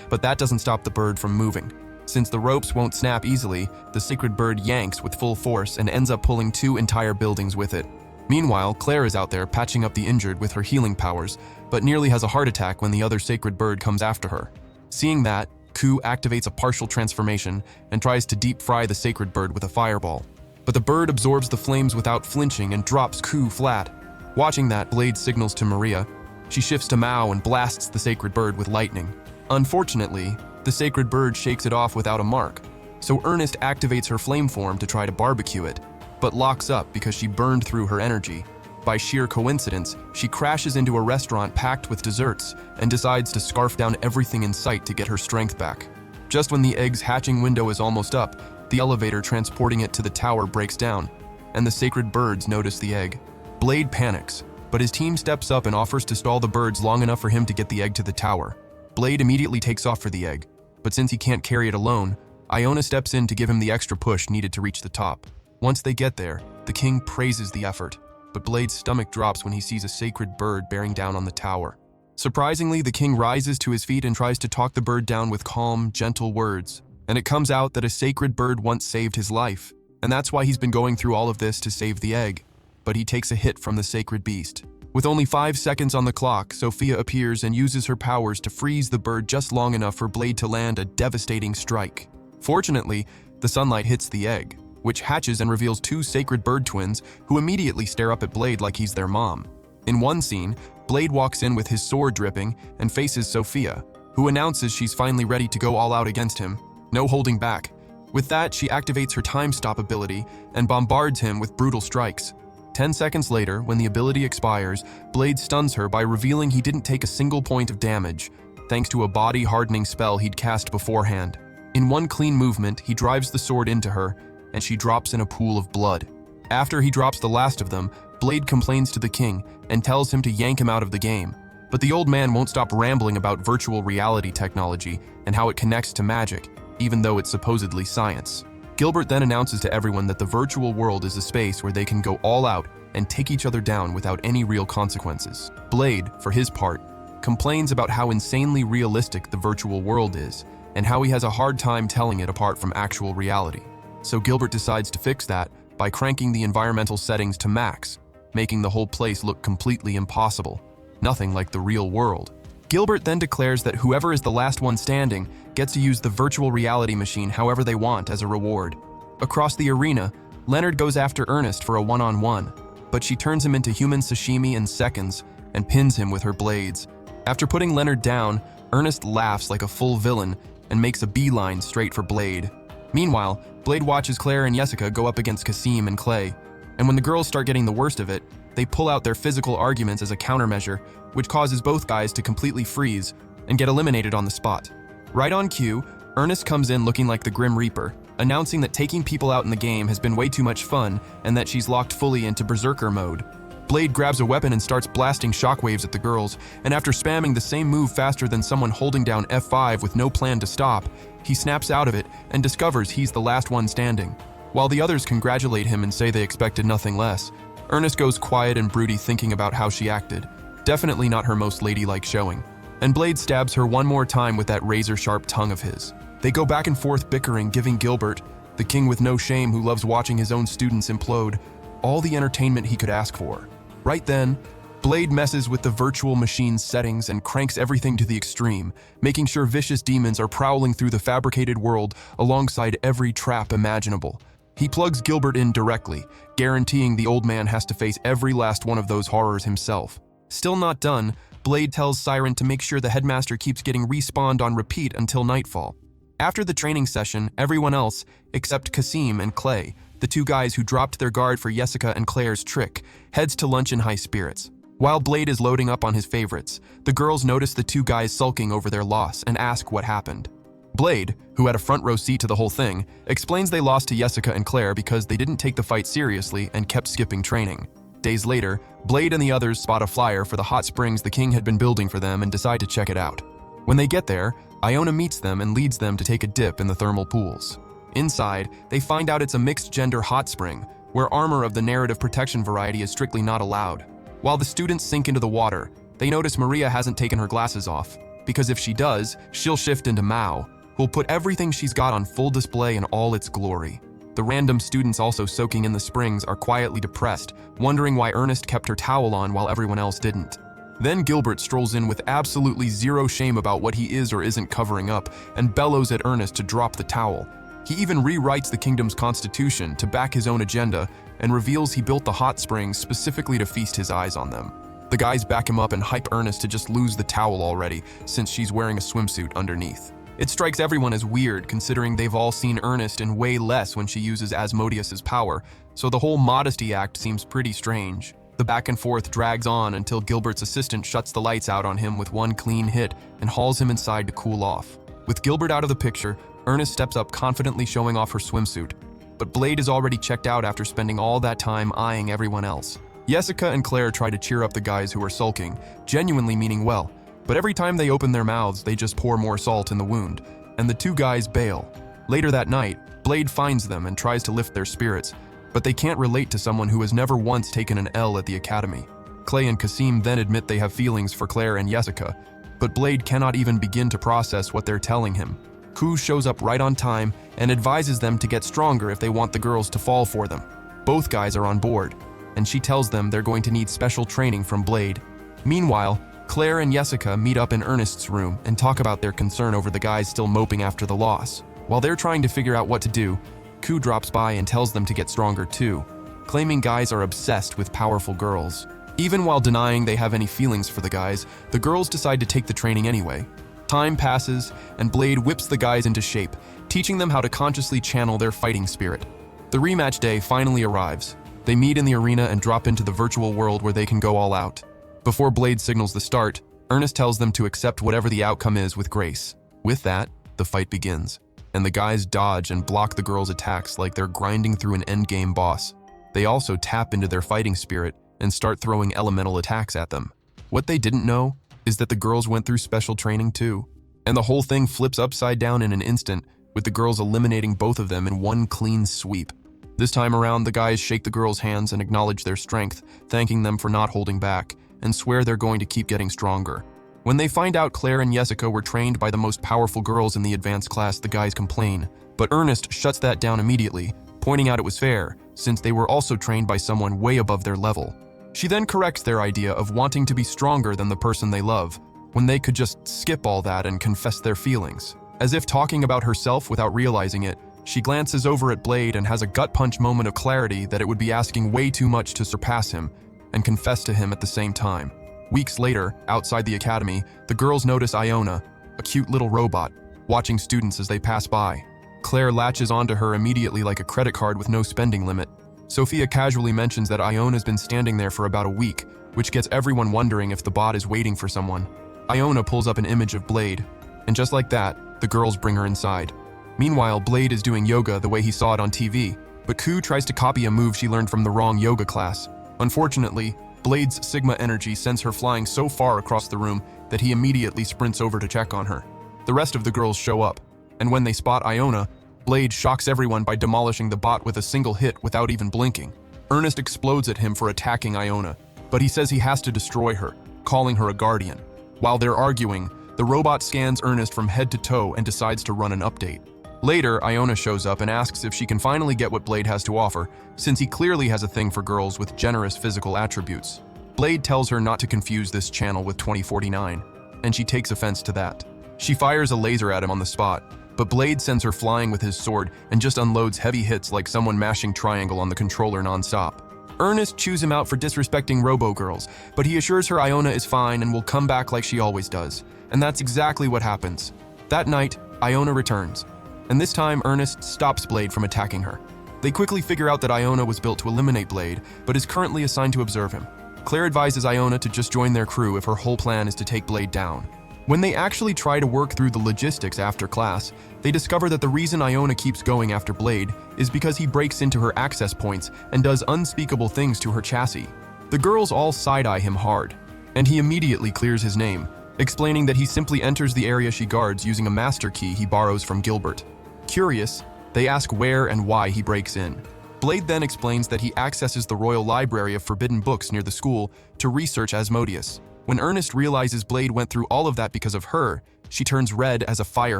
but that doesn't stop the bird from moving. Since the ropes won't snap easily, the sacred bird yanks with full force and ends up pulling 2 entire buildings with it. Meanwhile, Claire is out there patching up the injured with her healing powers, but nearly has a heart attack when the other sacred bird comes after her. Seeing that, Ku activates a partial transformation and tries to deep fry the sacred bird with a fireball. But the bird absorbs the flames without flinching and drops Ku flat. Watching that, Blade signals to Maria. She shifts to Mao and blasts the sacred bird with lightning. Unfortunately, the sacred bird shakes it off without a mark, so Ernest activates her flame form to try to barbecue it, but locks up because she burned through her energy. By sheer coincidence, she crashes into a restaurant packed with desserts and decides to scarf down everything in sight to get her strength back. Just when the egg's hatching window is almost up, the elevator transporting it to the tower breaks down, and the sacred birds notice the egg. Blade panics, but his team steps up and offers to stall the birds long enough for him to get the egg to the tower. Blade immediately takes off for the egg, but since he can't carry it alone, Iona steps in to give him the extra push needed to reach the top. Once they get there, the king praises the effort, but Blade's stomach drops when he sees a sacred bird bearing down on the tower. Surprisingly, the king rises to his feet and tries to talk the bird down with calm, gentle words, and it comes out that a sacred bird once saved his life, and that's why he's been going through all of this to save the egg. But he takes a hit from the sacred beast. With only 5 seconds on the clock, Sophia appears and uses her powers to freeze the bird just long enough for Blade to land a devastating strike. Fortunately, the sunlight hits the egg, which hatches and reveals 2 sacred bird twins who immediately stare up at Blade like he's their mom. In one scene, Blade walks in with his sword dripping and faces Sophia, who announces she's finally ready to go all out against him. No holding back. With that, she activates her time stop ability and bombards him with brutal strikes. 10 seconds later, when the ability expires, Blade stuns her by revealing he didn't take a single point of damage, thanks to a body-hardening spell he'd cast beforehand. In one clean movement, he drives the sword into her, and she drops in a pool of blood. After he drops the last of them, Blade complains to the king and tells him to yank him out of the game. But the old man won't stop rambling about virtual reality technology and how it connects to magic, even though it's supposedly science. Gilbert then announces to everyone that the virtual world is a space where they can go all out and take each other down without any real consequences. Blade, for his part, complains about how insanely realistic the virtual world is and how he has a hard time telling it apart from actual reality. So Gilbert decides to fix that by cranking the environmental settings to max, making the whole place look completely impossible, nothing like the real world. Gilbert then declares that whoever is the last one standing gets to use the virtual reality machine however they want as a reward. Across the arena, Leonard goes after Ernest for a one-on-one, but she turns him into human sashimi in seconds and pins him with her blades. After putting Leonard down, Ernest laughs like a full villain and makes a beeline straight for Blade. Meanwhile, Blade watches Claire and Jessica go up against Kasim and Clay, and when the girls start getting the worst of it, they pull out their physical arguments as a countermeasure, which causes both guys to completely freeze and get eliminated on the spot. Right on cue, Ernest comes in looking like the Grim Reaper, announcing that taking people out in the game has been way too much fun and that she's locked fully into Berserker mode. Blade grabs a weapon and starts blasting shockwaves at the girls, and after spamming the same move faster than someone holding down F5 with no plan to stop, he snaps out of it and discovers he's the last one standing. While the others congratulate him and say they expected nothing less, Ernest goes quiet and broody thinking about how she acted. Definitely not her most ladylike showing. And Blade stabs her one more time with that razor-sharp tongue of his. They go back and forth bickering, giving Gilbert, the king with no shame who loves watching his own students implode, all the entertainment he could ask for. Right then, Blade messes with the virtual machine's settings and cranks everything to the extreme, making sure vicious demons are prowling through the fabricated world alongside every trap imaginable. He plugs Gilbert in directly, guaranteeing the old man has to face every last one of those horrors himself. Still not done, Blade tells Siren to make sure the headmaster keeps getting respawned on repeat until nightfall. After the training session, everyone else, except Kasim and Clay, the two guys who dropped their guard for Jessica and Claire's trick, heads to lunch in high spirits. While Blade is loading up on his favorites, the girls notice the two guys sulking over their loss and ask what happened. Blade, who had a front row seat to the whole thing, explains they lost to Jessica and Claire because they didn't take the fight seriously and kept skipping training. Days later, Blade and the others spot a flyer for the hot springs the king had been building for them and decide to check it out. When they get there, Iona meets them and leads them to take a dip in the thermal pools. Inside, they find out it's a mixed-gender hot spring, where armor of the narrative protection variety is strictly not allowed. While the students sink into the water, they notice Maria hasn't taken her glasses off, because if she does, she'll shift into Mao, who'll put everything she's got on full display in all its glory. The random students also soaking in the springs are quietly depressed, wondering why Ernest kept her towel on while everyone else didn't. Then Gilbert strolls in with absolutely zero shame about what he is or isn't covering up and bellows at Ernest to drop the towel. He even rewrites the kingdom's constitution to back his own agenda and reveals he built the hot springs specifically to feast his eyes on them. The guys back him up and hype Ernest to just lose the towel already, since she's wearing a swimsuit underneath. It strikes everyone as weird, considering they've all seen Ernest in way less when she uses Asmodeus's power, so the whole modesty act seems pretty strange. The back and forth drags on until Gilbert's assistant shuts the lights out on him with one clean hit and hauls him inside to cool off. With Gilbert out of the picture, Ernest steps up confidently showing off her swimsuit. But Blade is already checked out after spending all that time eyeing everyone else. Jessica and Claire try to cheer up the guys who are sulking, genuinely meaning well, but every time they open their mouths, they just pour more salt in the wound, and the two guys bail. Later that night, Blade finds them and tries to lift their spirits, but they can't relate to someone who has never once taken an L at the academy. Clay and Kasim then admit they have feelings for Claire and Jessica, but Blade cannot even begin to process what they're telling him. Ku shows up right on time and advises them to get stronger if they want the girls to fall for them. Both guys are on board, and she tells them they're going to need special training from Blade. Meanwhile, Claire and Jessica meet up in Ernest's room and talk about their concern over the guys still moping after the loss. While they're trying to figure out what to do, Ku drops by and tells them to get stronger too, claiming guys are obsessed with powerful girls. Even while denying they have any feelings for the guys, the girls decide to take the training anyway. Time passes, and Blade whips the guys into shape, teaching them how to consciously channel their fighting spirit. The rematch day finally arrives. They meet in the arena and drop into the virtual world where they can go all out. Before Blade signals the start, Ernest tells them to accept whatever the outcome is with grace. With that, the fight begins, and the guys dodge and block the girls' attacks like they're grinding through an endgame boss. They also tap into their fighting spirit and start throwing elemental attacks at them. What they didn't know is that the girls went through special training too, and the whole thing flips upside down in an instant, with the girls eliminating both of them in one clean sweep. This time around, the guys shake the girls' hands and acknowledge their strength, thanking them for not holding back, and swear they're going to keep getting stronger. When they find out Claire and Jessica were trained by the most powerful girls in the advanced class, the guys complain, but Ernest shuts that down immediately, pointing out it was fair, since they were also trained by someone way above their level. She then corrects their idea of wanting to be stronger than the person they love, when they could just skip all that and confess their feelings. As if talking about herself without realizing it, she glances over at Blade and has a gut punch moment of clarity that it would be asking way too much to surpass him, and confess to him at the same time. Weeks later, outside the academy, the girls notice Iona, a cute little robot, watching students as they pass by. Claire latches onto her immediately like a credit card with no spending limit. Sophia casually mentions that Iona's been standing there for about a week, which gets everyone wondering if the bot is waiting for someone. Iona pulls up an image of Blade, and just like that, the girls bring her inside. Meanwhile, Blade is doing yoga the way he saw it on TV, but Ku tries to copy a move she learned from the wrong yoga class. Unfortunately, Blade's Sigma energy sends her flying so far across the room that he immediately sprints over to check on her. The rest of the girls show up, and when they spot Iona, Blade shocks everyone by demolishing the bot with a single hit without even blinking. Ernest explodes at him for attacking Iona, but he says he has to destroy her, calling her a guardian. While they're arguing, the robot scans Ernest from head to toe and decides to run an update. Later, Iona shows up and asks if she can finally get what Blade has to offer, since he clearly has a thing for girls with generous physical attributes. Blade tells her not to confuse this channel with 2049, and she takes offense to that. She fires a laser at him on the spot, but Blade sends her flying with his sword and just unloads heavy hits like someone mashing triangle on the controller non-stop. Ernest chews him out for disrespecting robo-girls, but he assures her Iona is fine and will come back like she always does. And that's exactly what happens. That night, Iona returns, and this time Ernest stops Blade from attacking her. They quickly figure out that Iona was built to eliminate Blade, but is currently assigned to observe him. Claire advises Iona to just join their crew if her whole plan is to take Blade down. When they actually try to work through the logistics after class, they discover that the reason Iona keeps going after Blade is because he breaks into her access points and does unspeakable things to her chassis. The girls all side-eye him hard, and he immediately clears his name, explaining that he simply enters the area she guards using a master key he borrows from Gilbert. Curious, they ask where and why he breaks in. Blade then explains that he accesses the Royal Library of Forbidden Books near the school to research Asmodeus. When Ernest realizes Blade went through all of that because of her, she turns red as a fire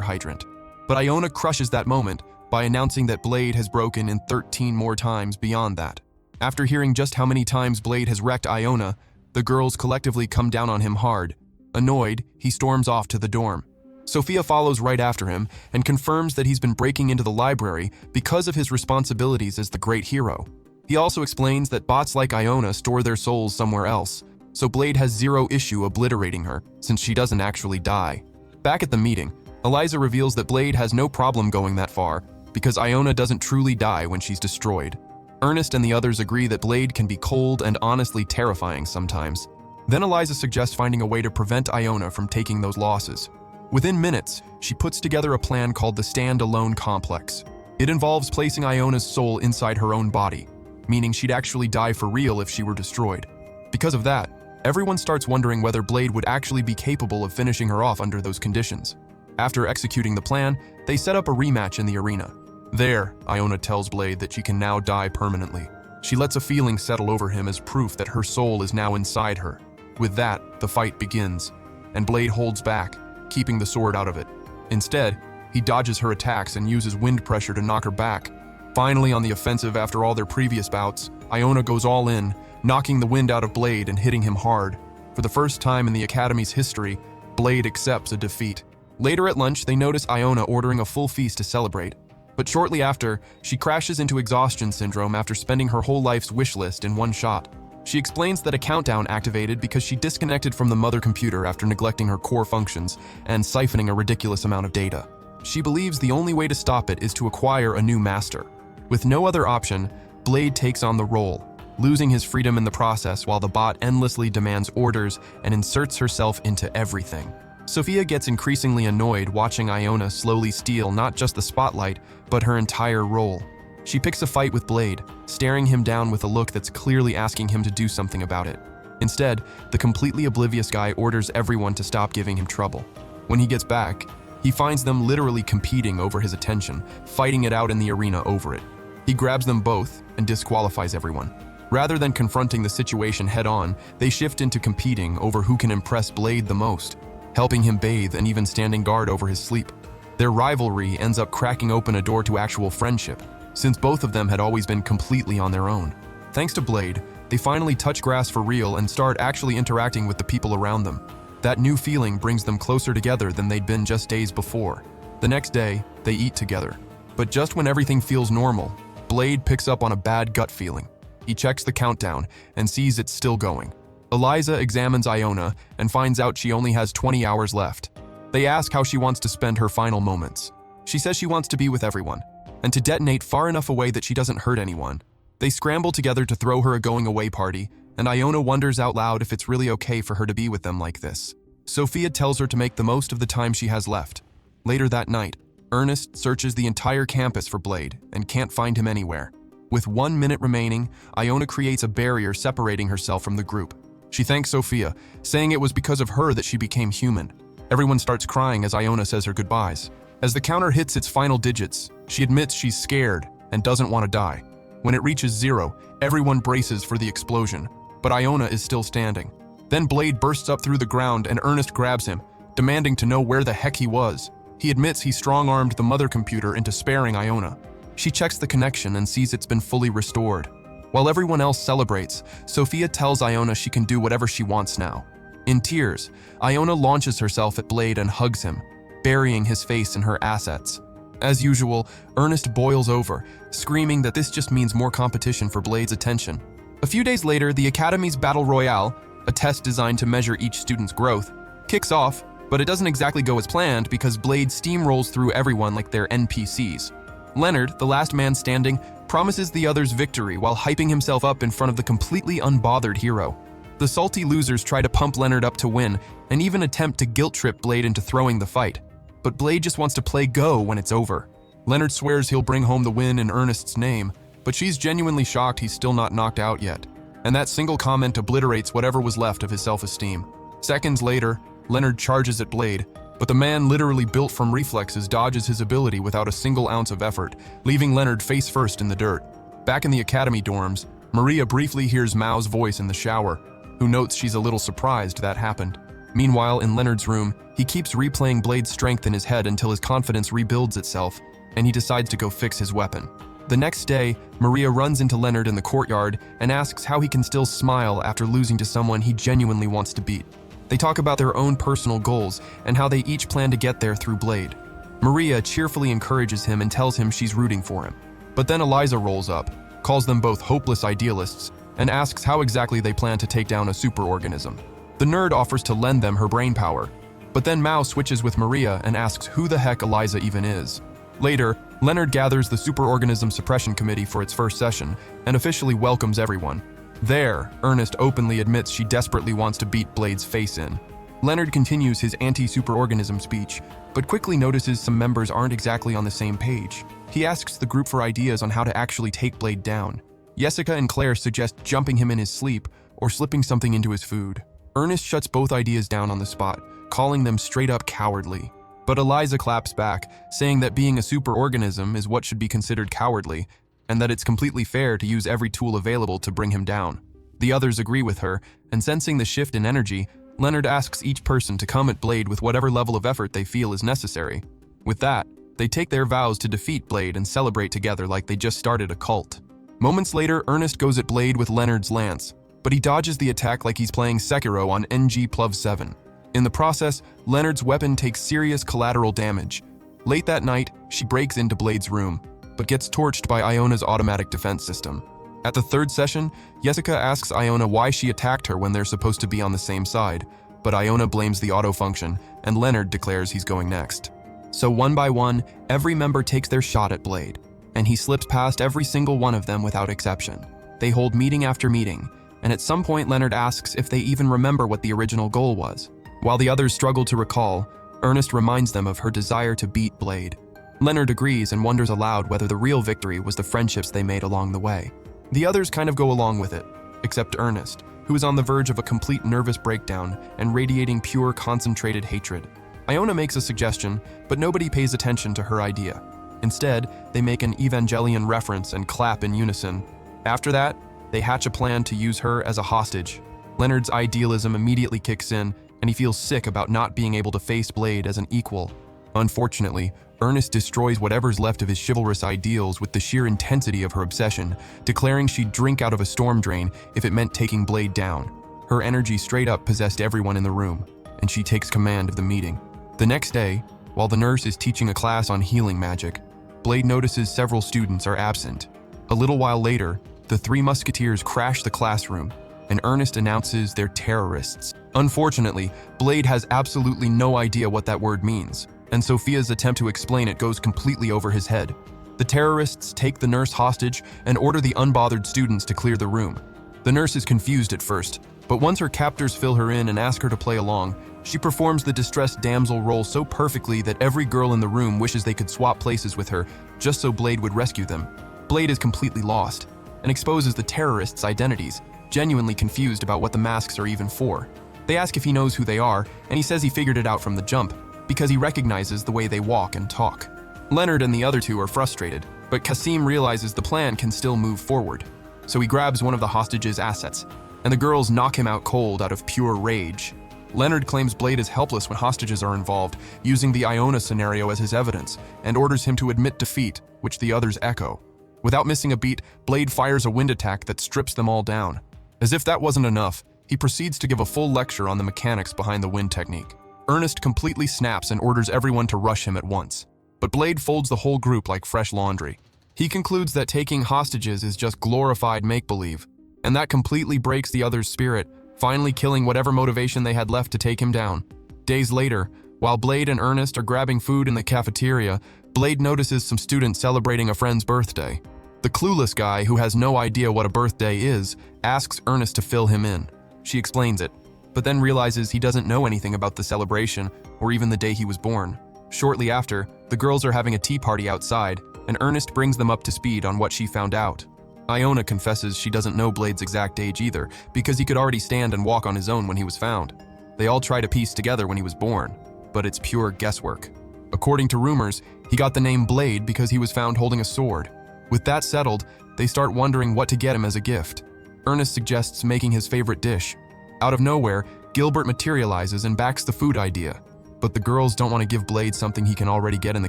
hydrant. But Iona crushes that moment by announcing that Blade has broken in 13 more times beyond that. After hearing just how many times Blade has wrecked Iona, the girls collectively come down on him hard. Annoyed, he storms off to the dorm. Sophia follows right after him and confirms that he's been breaking into the library because of his responsibilities as the great hero. He also explains that bots like Iona store their souls somewhere else, so Blade has zero issue obliterating her, since she doesn't actually die. Back at the meeting, Eliza reveals that Blade has no problem going that far, because Iona doesn't truly die when she's destroyed. Ernest and the others agree that Blade can be cold and honestly terrifying sometimes. Then Eliza suggests finding a way to prevent Iona from taking those losses. Within minutes, she puts together a plan called the Stand-Alone Complex. It involves placing Iona's soul inside her own body, meaning she'd actually die for real if she were destroyed. Because of that, everyone starts wondering whether Blade would actually be capable of finishing her off under those conditions. After executing the plan, they set up a rematch in the arena. There, Iona tells Blade that she can now die permanently. She lets a feeling settle over him as proof that her soul is now inside her. With that, the fight begins, and Blade holds back, keeping the sword out of it. Instead, he dodges her attacks and uses wind pressure to knock her back. Finally, on the offensive after all their previous bouts, Iona goes all in, knocking the wind out of Blade and hitting him hard. For the first time in the Academy's history, Blade accepts a defeat. Later at lunch, they notice Iona ordering a full feast to celebrate. But shortly after, she crashes into exhaustion syndrome after spending her whole life's wish list in one shot. She explains that a countdown activated because she disconnected from the mother computer after neglecting her core functions and siphoning a ridiculous amount of data. She believes the only way to stop it is to acquire a new master. With no other option, Blade takes on the role, losing his freedom in the process while the bot endlessly demands orders and inserts herself into everything. Sophia gets increasingly annoyed watching Iona slowly steal not just the spotlight, but her entire role. She picks a fight with Blade, staring him down with a look that's clearly asking him to do something about it. Instead, the completely oblivious guy orders everyone to stop giving him trouble. When he gets back, he finds them literally competing over his attention, fighting it out in the arena over it. He grabs them both and disqualifies everyone. Rather than confronting the situation head-on, they shift into competing over who can impress Blade the most, helping him bathe and even standing guard over his sleep. Their rivalry ends up cracking open a door to actual friendship, since both of them had always been completely on their own. Thanks to Blade, they finally touch grass for real and start actually interacting with the people around them. That new feeling brings them closer together than they'd been just days before. The next day, they eat together. But just when everything feels normal, Blade picks up on a bad gut feeling. He checks the countdown and sees it's still going. Eliza examines Iona and finds out she only has 20 hours left. They ask how she wants to spend her final moments. She says she wants to be with everyone, and to detonate far enough away that she doesn't hurt anyone. They scramble together to throw her a going-away party, and Iona wonders out loud if it's really okay for her to be with them like this. Sophia tells her to make the most of the time she has left. Later that night, Ernest searches the entire campus for Blade and can't find him anywhere. With 1 minute remaining, Iona creates a barrier separating herself from the group. She thanks Sophia, saying it was because of her that she became human. Everyone starts crying as Iona says her goodbyes. As the counter hits its final digits, she admits she's scared and doesn't want to die. When it reaches 0, everyone braces for the explosion, but Iona is still standing. Then Blade bursts up through the ground and Ernest grabs him, demanding to know where the heck he was. He admits he strong-armed the mother computer into sparing Iona. She checks the connection and sees it's been fully restored. While everyone else celebrates, Sophia tells Iona she can do whatever she wants now. In tears, Iona launches herself at Blade and hugs him, burying his face in her assets. As usual, Ernest boils over, screaming that this just means more competition for Blade's attention. A few days later, the Academy's Battle Royale, a test designed to measure each student's growth, kicks off, but it doesn't exactly go as planned because Blade steamrolls through everyone like they're NPCs. Leonard, the last man standing, promises the others victory while hyping himself up in front of the completely unbothered hero. The salty losers try to pump Leonard up to win and even attempt to guilt-trip Blade into throwing the fight. But Blade just wants to play go when it's over. Leonard swears he'll bring home the win in Ernest's name, but she's genuinely shocked he's still not knocked out yet. And that single comment obliterates whatever was left of his self-esteem. Seconds later, Leonard charges at Blade, but the man literally built from reflexes dodges his ability without a single ounce of effort, leaving Leonard face first in the dirt. Back in the academy dorms, Maria briefly hears Mao's voice in the shower, who notes she's a little surprised that happened. Meanwhile, in Leonard's room, he keeps replaying Blade's strength in his head until his confidence rebuilds itself, and he decides to go fix his weapon. The next day, Maria runs into Leonard in the courtyard and asks how he can still smile after losing to someone he genuinely wants to beat. They talk about their own personal goals and how they each plan to get there through Blade. Maria cheerfully encourages him and tells him she's rooting for him. But then Eliza rolls up, calls them both hopeless idealists, and asks how exactly they plan to take down a superorganism. The nerd offers to lend them her brain power, but then Mao switches with Maria and asks who the heck Eliza even is. Later, Leonard gathers the Superorganism Suppression Committee for its first session and officially welcomes everyone. There, Ernest openly admits she desperately wants to beat Blade's face in. Leonard continues his anti-superorganism speech, but quickly notices some members aren't exactly on the same page. He asks the group for ideas on how to actually take Blade down. Jessica and Claire suggest jumping him in his sleep or slipping something into his food. Ernest shuts both ideas down on the spot, calling them straight up cowardly. But Eliza claps back, saying that being a superorganism is what should be considered cowardly, and that it's completely fair to use every tool available to bring him down. The others agree with her, and sensing the shift in energy, Leonard asks each person to come at Blade with whatever level of effort they feel is necessary. With that, they take their vows to defeat Blade and celebrate together like they just started a cult. Moments later, Ernest goes at Blade with Leonard's lance, but he dodges the attack like he's playing Sekiro on NG+7. In the process, Leonard's weapon takes serious collateral damage. Late that night, she breaks into Blade's room, but gets torched by Iona's automatic defense system. At the third session, Jessica asks Iona why she attacked her when they're supposed to be on the same side, but Iona blames the auto function, and Leonard declares he's going next. So one by one, every member takes their shot at Blade, and he slips past every single one of them without exception. They hold meeting after meeting, and at some point Leonard asks if they even remember what the original goal was. While the others struggle to recall, Ernest reminds them of her desire to beat Blade. Leonard agrees and wonders aloud whether the real victory was the friendships they made along the way. The others kind of go along with it, except Ernest, who is on the verge of a complete nervous breakdown and radiating pure concentrated hatred. Iona makes a suggestion, but nobody pays attention to her idea. Instead, they make an Evangelion reference and clap in unison. After that, they hatch a plan to use her as a hostage. Leonard's idealism immediately kicks in, and he feels sick about not being able to face Blade as an equal. Unfortunately, Ernest destroys whatever's left of his chivalrous ideals with the sheer intensity of her obsession, declaring she'd drink out of a storm drain if it meant taking Blade down. Her energy straight up possessed everyone in the room, and she takes command of the meeting. The next day, while the nurse is teaching a class on healing magic, Blade notices several students are absent. A little while later, the three musketeers crash the classroom, and Ernest announces they're terrorists. Unfortunately, Blade has absolutely no idea what that word means, and Sophia's attempt to explain it goes completely over his head. The terrorists take the nurse hostage and order the unbothered students to clear the room. The nurse is confused at first, but once her captors fill her in and ask her to play along, she performs the distressed damsel role so perfectly that every girl in the room wishes they could swap places with her just so Blade would rescue them. Blade is completely lost and exposes the terrorists' identities, genuinely confused about what the masks are even for. They ask if he knows who they are, and he says he figured it out from the jump, because he recognizes the way they walk and talk. Leonard and the other two are frustrated, but Kasim realizes the plan can still move forward. So he grabs one of the hostages' assets, and the girls knock him out cold out of pure rage. Leonard claims Blade is helpless when hostages are involved, using the Iona scenario as his evidence, and orders him to admit defeat, which the others echo. Without missing a beat, Blade fires a wind attack that strips them all down. As if that wasn't enough, he proceeds to give a full lecture on the mechanics behind the wind technique. Ernest completely snaps and orders everyone to rush him at once. But Blade folds the whole group like fresh laundry. He concludes that taking hostages is just glorified make-believe. and that completely breaks the other's spirit, finally killing whatever motivation they had left to take him down. Days later, while Blade and Ernest are grabbing food in the cafeteria, Blade notices some students celebrating a friend's birthday. The clueless guy, who has no idea what a birthday is, asks Ernest to fill him in. She explains it, but then realizes he doesn't know anything about the celebration or even the day he was born. Shortly after, the girls are having a tea party outside, and Ernest brings them up to speed on what she found out. Iona confesses she doesn't know Blade's exact age either, because he could already stand and walk on his own when he was found. They all try to piece together when he was born, but it's pure guesswork. According to rumors, he got the name Blade because he was found holding a sword. With that settled, they start wondering what to get him as a gift. Ernest suggests making his favorite dish. Out of nowhere, Gilbert materializes and backs the food idea. But the girls don't want to give Blade something he can already get in the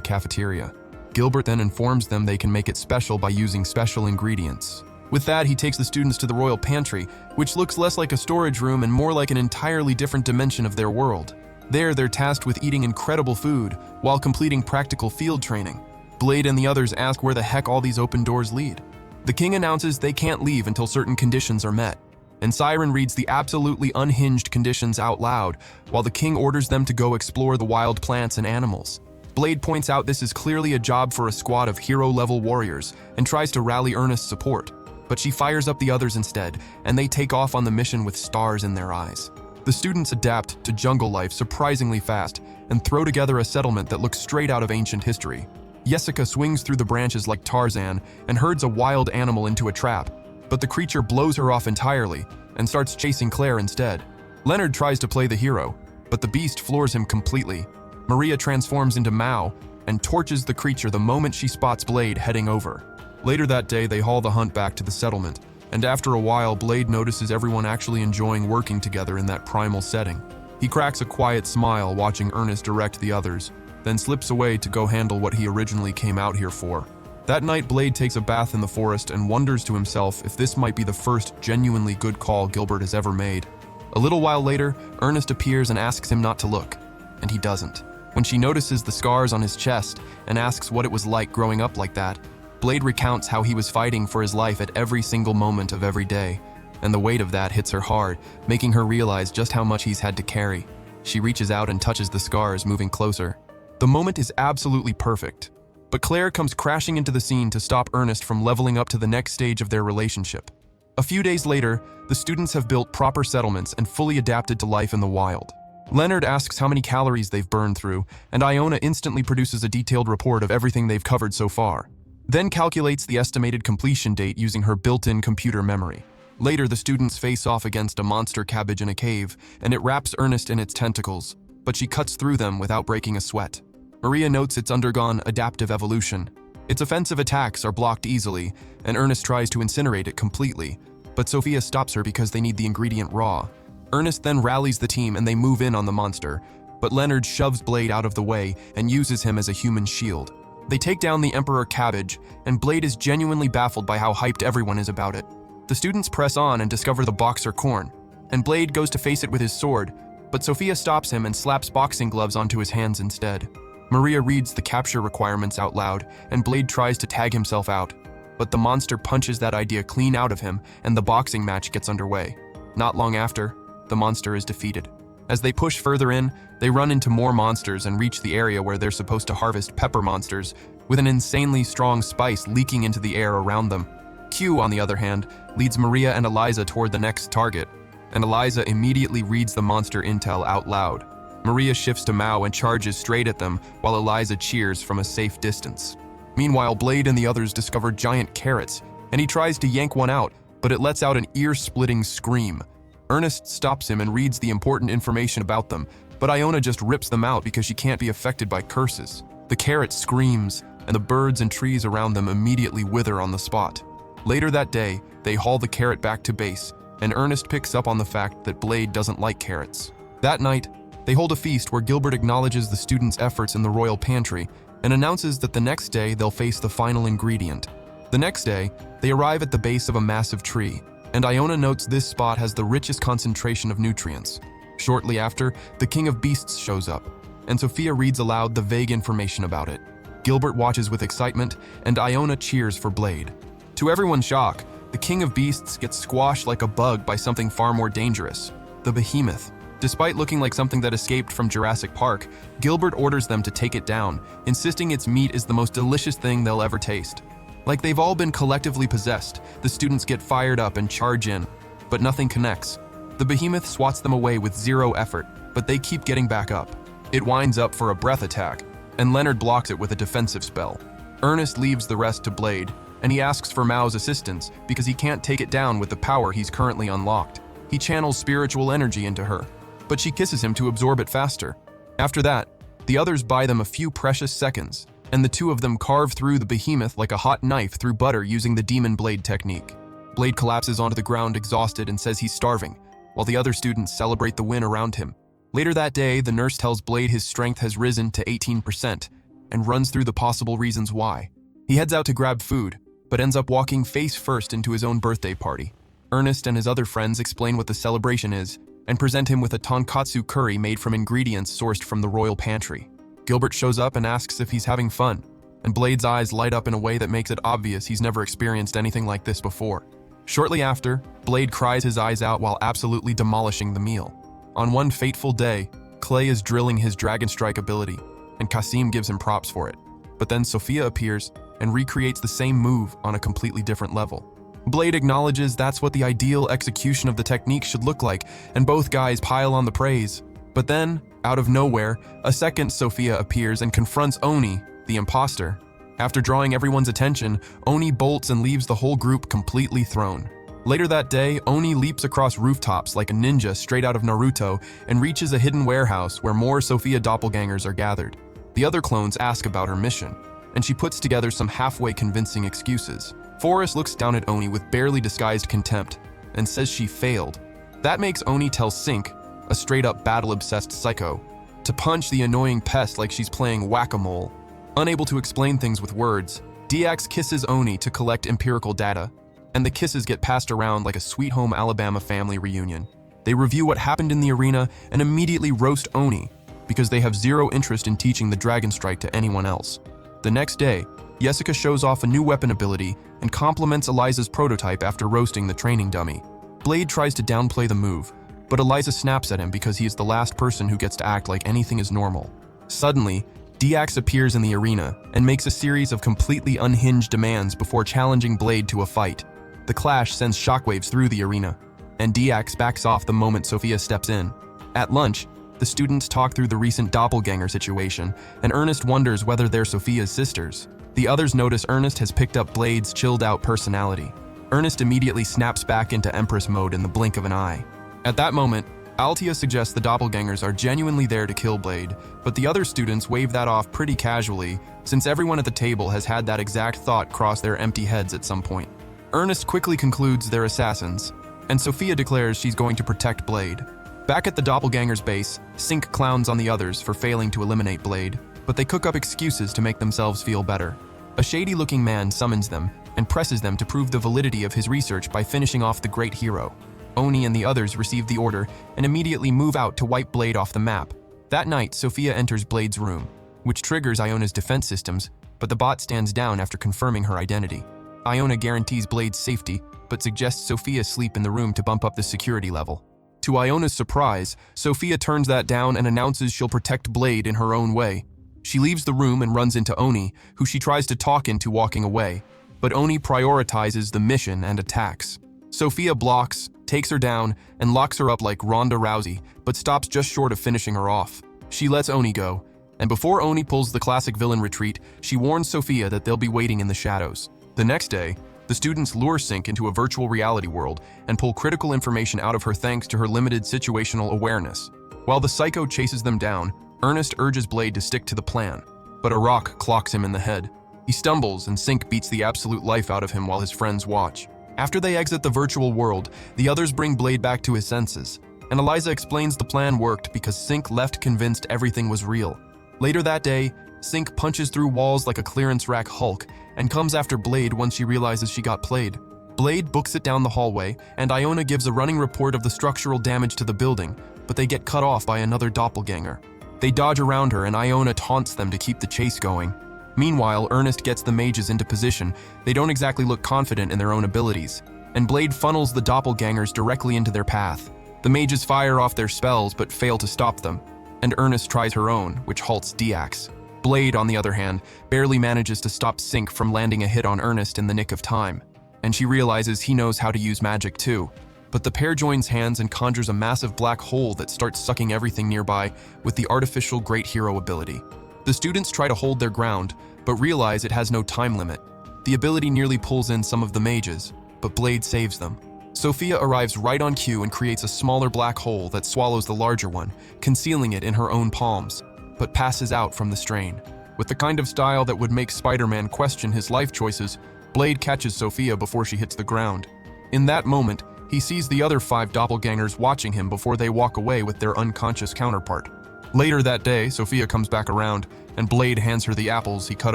cafeteria. Gilbert then informs them they can make it special by using special ingredients. With that, he takes the students to the royal pantry, which looks less like a storage room and more like an entirely different dimension of their world. There, they're tasked with eating incredible food while completing practical field training. Blade and the others ask where the heck all these open doors lead. The king announces they can't leave until certain conditions are met, and Siren reads the absolutely unhinged conditions out loud while the king orders them to go explore the wild plants and animals. Blade points out this is clearly a job for a squad of hero-level warriors and tries to rally Ernest's support, but she fires up the others instead, and they take off on the mission with stars in their eyes. The students adapt to jungle life surprisingly fast and throw together a settlement that looks straight out of ancient history. Jessica swings through the branches like Tarzan and herds a wild animal into a trap, but the creature blows her off entirely and starts chasing Claire instead. Leonard tries to play the hero, but the beast floors him completely. Maria transforms into Mao and torches the creature the moment she spots Blade heading over. Later that day, they haul the hunt back to the settlement, and after a while, Blade notices everyone actually enjoying working together in that primal setting. He cracks a quiet smile watching Ernest direct the others, then slips away to go handle what he originally came out here for. That night, Blade takes a bath in the forest and wonders to himself if this might be the first genuinely good call Gilbert has ever made. A little while later, Ernest appears and asks him not to look, and he doesn't. When she notices the scars on his chest and asks what it was like growing up like that, Blade recounts how he was fighting for his life at every single moment of every day, and the weight of that hits her hard, making her realize just how much he's had to carry. She reaches out and touches the scars, moving closer. The moment is absolutely perfect, but Claire comes crashing into the scene to stop Ernest from leveling up to the next stage of their relationship. A few days later, the students have built proper settlements and fully adapted to life in the wild. Leonard asks how many calories they've burned through, and Iona instantly produces a detailed report of everything they've covered so far, then calculates the estimated completion date using her built-in computer memory. Later, the students face off against a monster cabbage in a cave, and it wraps Ernest in its tentacles, but she cuts through them without breaking a sweat. Maria notes it's undergone adaptive evolution. Its offensive attacks are blocked easily, and Ernest tries to incinerate it completely, but Sophia stops her because they need the ingredient raw. Ernest then rallies the team and they move in on the monster, but Leonard shoves Blade out of the way and uses him as a human shield. They take down the Emperor Cabbage, and Blade is genuinely baffled by how hyped everyone is about it. The students press on and discover the boxer corn, and Blade goes to face it with his sword, but Sophia stops him and slaps boxing gloves onto his hands instead. Maria reads the capture requirements out loud, and Blade tries to tag himself out, but the monster punches that idea clean out of him, and the boxing match gets underway. Not long after, the monster is defeated. As they push further in, they run into more monsters and reach the area where they're supposed to harvest pepper monsters, with an insanely strong spice leaking into the air around them. Q, on the other hand, leads Maria and Eliza toward the next target, and Eliza immediately reads the monster intel out loud. Maria shifts to Mao and charges straight at them, while Eliza cheers from a safe distance. Meanwhile, Blade and the others discover giant carrots, and he tries to yank one out, but it lets out an ear-splitting scream. Ernest stops him and reads the important information about them, but Iona just rips them out because she can't be affected by curses. The carrot screams, and the birds and trees around them immediately wither on the spot. Later that day, they haul the carrot back to base, and Ernest picks up on the fact that Blade doesn't like carrots. That night, they hold a feast where Gilbert acknowledges the students' efforts in the royal pantry and announces that the next day they'll face the final ingredient. The next day, they arrive at the base of a massive tree, and Iona notes this spot has the richest concentration of nutrients. Shortly after, the King of Beasts shows up, and Sophia reads aloud the vague information about it. Gilbert watches with excitement, and Iona cheers for Blade. To everyone's shock, The king of beasts gets squashed like a bug by something far more dangerous, the behemoth. Despite looking like something that escaped from Jurassic Park, Gilbert orders them to take it down, insisting its meat is the most delicious thing they'll ever taste. Like they've all been collectively possessed, the students get fired up and charge in, but nothing connects. The behemoth swats them away with zero effort, but they keep getting back up. It winds up for a breath attack, and Leonard blocks it with a defensive spell. Ernest leaves the rest to Blade, and he asks for Mao's assistance because he can't take it down with the power he's currently unlocked. He channels spiritual energy into her, but she kisses him to absorb it faster. After that, the others buy them a few precious seconds, and the two of them carve through the behemoth like a hot knife through butter using the demon blade technique. Blade collapses onto the ground exhausted and says he's starving, while the other students celebrate the win around him. Later that day, the nurse tells Blade his strength has risen to 18% and runs through the possible reasons why. He heads out to grab food, but ends up walking face first into his own birthday party. Ernest and his other friends explain what the celebration is and present him with a tonkatsu curry made from ingredients sourced from the royal pantry. Gilbert shows up and asks if he's having fun, and Blade's eyes light up in a way that makes it obvious he's never experienced anything like this before. Shortly after, Blade cries his eyes out while absolutely demolishing the meal. On one fateful day, Clay is drilling his Dragon Strike ability, and Kasim gives him props for it. But then Sophia appears and recreates the same move on a completely different level. Blade acknowledges that's what the ideal execution of the technique should look like, and both guys pile on the praise. But then, out of nowhere, a second Sophia appears and confronts Oni, the imposter. After drawing everyone's attention, Oni bolts and leaves the whole group completely thrown. Later that day, Oni leaps across rooftops like a ninja straight out of Naruto and reaches a hidden warehouse where more Sophia doppelgangers are gathered. The other clones ask about her mission, and she puts together some halfway convincing excuses. Forrest looks down at Oni with barely disguised contempt and says she failed. That makes Oni tell Sink, a straight-up battle-obsessed psycho, to punch the annoying pest like she's playing whack-a-mole. Unable to explain things with words, DX kisses Oni to collect empirical data, and the kisses get passed around like a Sweet Home Alabama family reunion. They review what happened in the arena and immediately roast Oni because they have zero interest in teaching the Dragon Strike to anyone else. The next day, Jessica shows off a new weapon ability and compliments Eliza's prototype after roasting the training dummy. Blade tries to downplay the move, but Eliza snaps at him because he is the last person who gets to act like anything is normal. Suddenly, DX appears in the arena and makes a series of completely unhinged demands before challenging Blade to a fight. The clash sends shockwaves through the arena, and DX backs off the moment Sophia steps in. At lunch, the students talk through the recent doppelganger situation, and Ernest wonders whether they're Sophia's sisters. The others notice Ernest has picked up Blade's chilled-out personality. Ernest immediately snaps back into Empress mode in the blink of an eye. At that moment, Altia suggests the doppelgangers are genuinely there to kill Blade, but the other students wave that off pretty casually, since everyone at the table has had that exact thought cross their empty heads at some point. Ernest quickly concludes they're assassins, and Sophia declares she's going to protect Blade. Back at the doppelganger's base, Sink clowns on the others for failing to eliminate Blade, but they cook up excuses to make themselves feel better. A shady-looking man summons them and presses them to prove the validity of his research by finishing off the great hero. Oni and the others receive the order and immediately move out to wipe Blade off the map. That night, Sophia enters Blade's room, which triggers Iona's defense systems, but the bot stands down after confirming her identity. Iona guarantees Blade's safety, but suggests Sophia sleep in the room to bump up the security level. To Iona's surprise, Sophia turns that down and announces she'll protect Blade in her own way. She leaves the room and runs into Oni, who she tries to talk into walking away, but Oni prioritizes the mission and attacks. Sophia blocks, takes her down, and locks her up like Ronda Rousey, but stops just short of finishing her off. She lets Oni go, and before Oni pulls the classic villain retreat, she warns Sophia that they'll be waiting in the shadows. The next day, the students lure Sink into a virtual reality world and pull critical information out of her thanks to her limited situational awareness. While the psycho chases them down, Ernest urges Blade to stick to the plan, but a rock clocks him in the head. He stumbles and Sink beats the absolute life out of him while his friends watch. After they exit the virtual world, the others bring Blade back to his senses, and Eliza explains the plan worked because Sink left convinced everything was real. Later that day, Sink punches through walls like a clearance rack Hulk and comes after Blade once she realizes she got played. Blade books it down the hallway, and Iona gives a running report of the structural damage to the building, but they get cut off by another doppelganger. They dodge around her, and Iona taunts them to keep the chase going. Meanwhile, Ernest gets the mages into position. They don't exactly look confident in their own abilities. and Blade funnels the doppelgangers directly into their path. The mages fire off their spells but fail to stop them, and Ernest tries her own, which halts Diax. Blade, on the other hand, barely manages to stop Sync from landing a hit on Ernest in the nick of time, and she realizes he knows how to use magic too. But the pair joins hands and conjures a massive black hole that starts sucking everything nearby with the artificial Great Hero ability. The students try to hold their ground, but realize it has no time limit. The ability nearly pulls in some of the mages, but Blade saves them. Sophia arrives right on cue and creates a smaller black hole that swallows the larger one, concealing it in her own palms, but passes out from the strain. With the kind of style that would make Spider-Man question his life choices, Blade catches Sophia before she hits the ground. In that moment, he sees the other 5 doppelgangers watching him before they walk away with their unconscious counterpart. Later that day, Sophia comes back around, and Blade hands her the apples he cut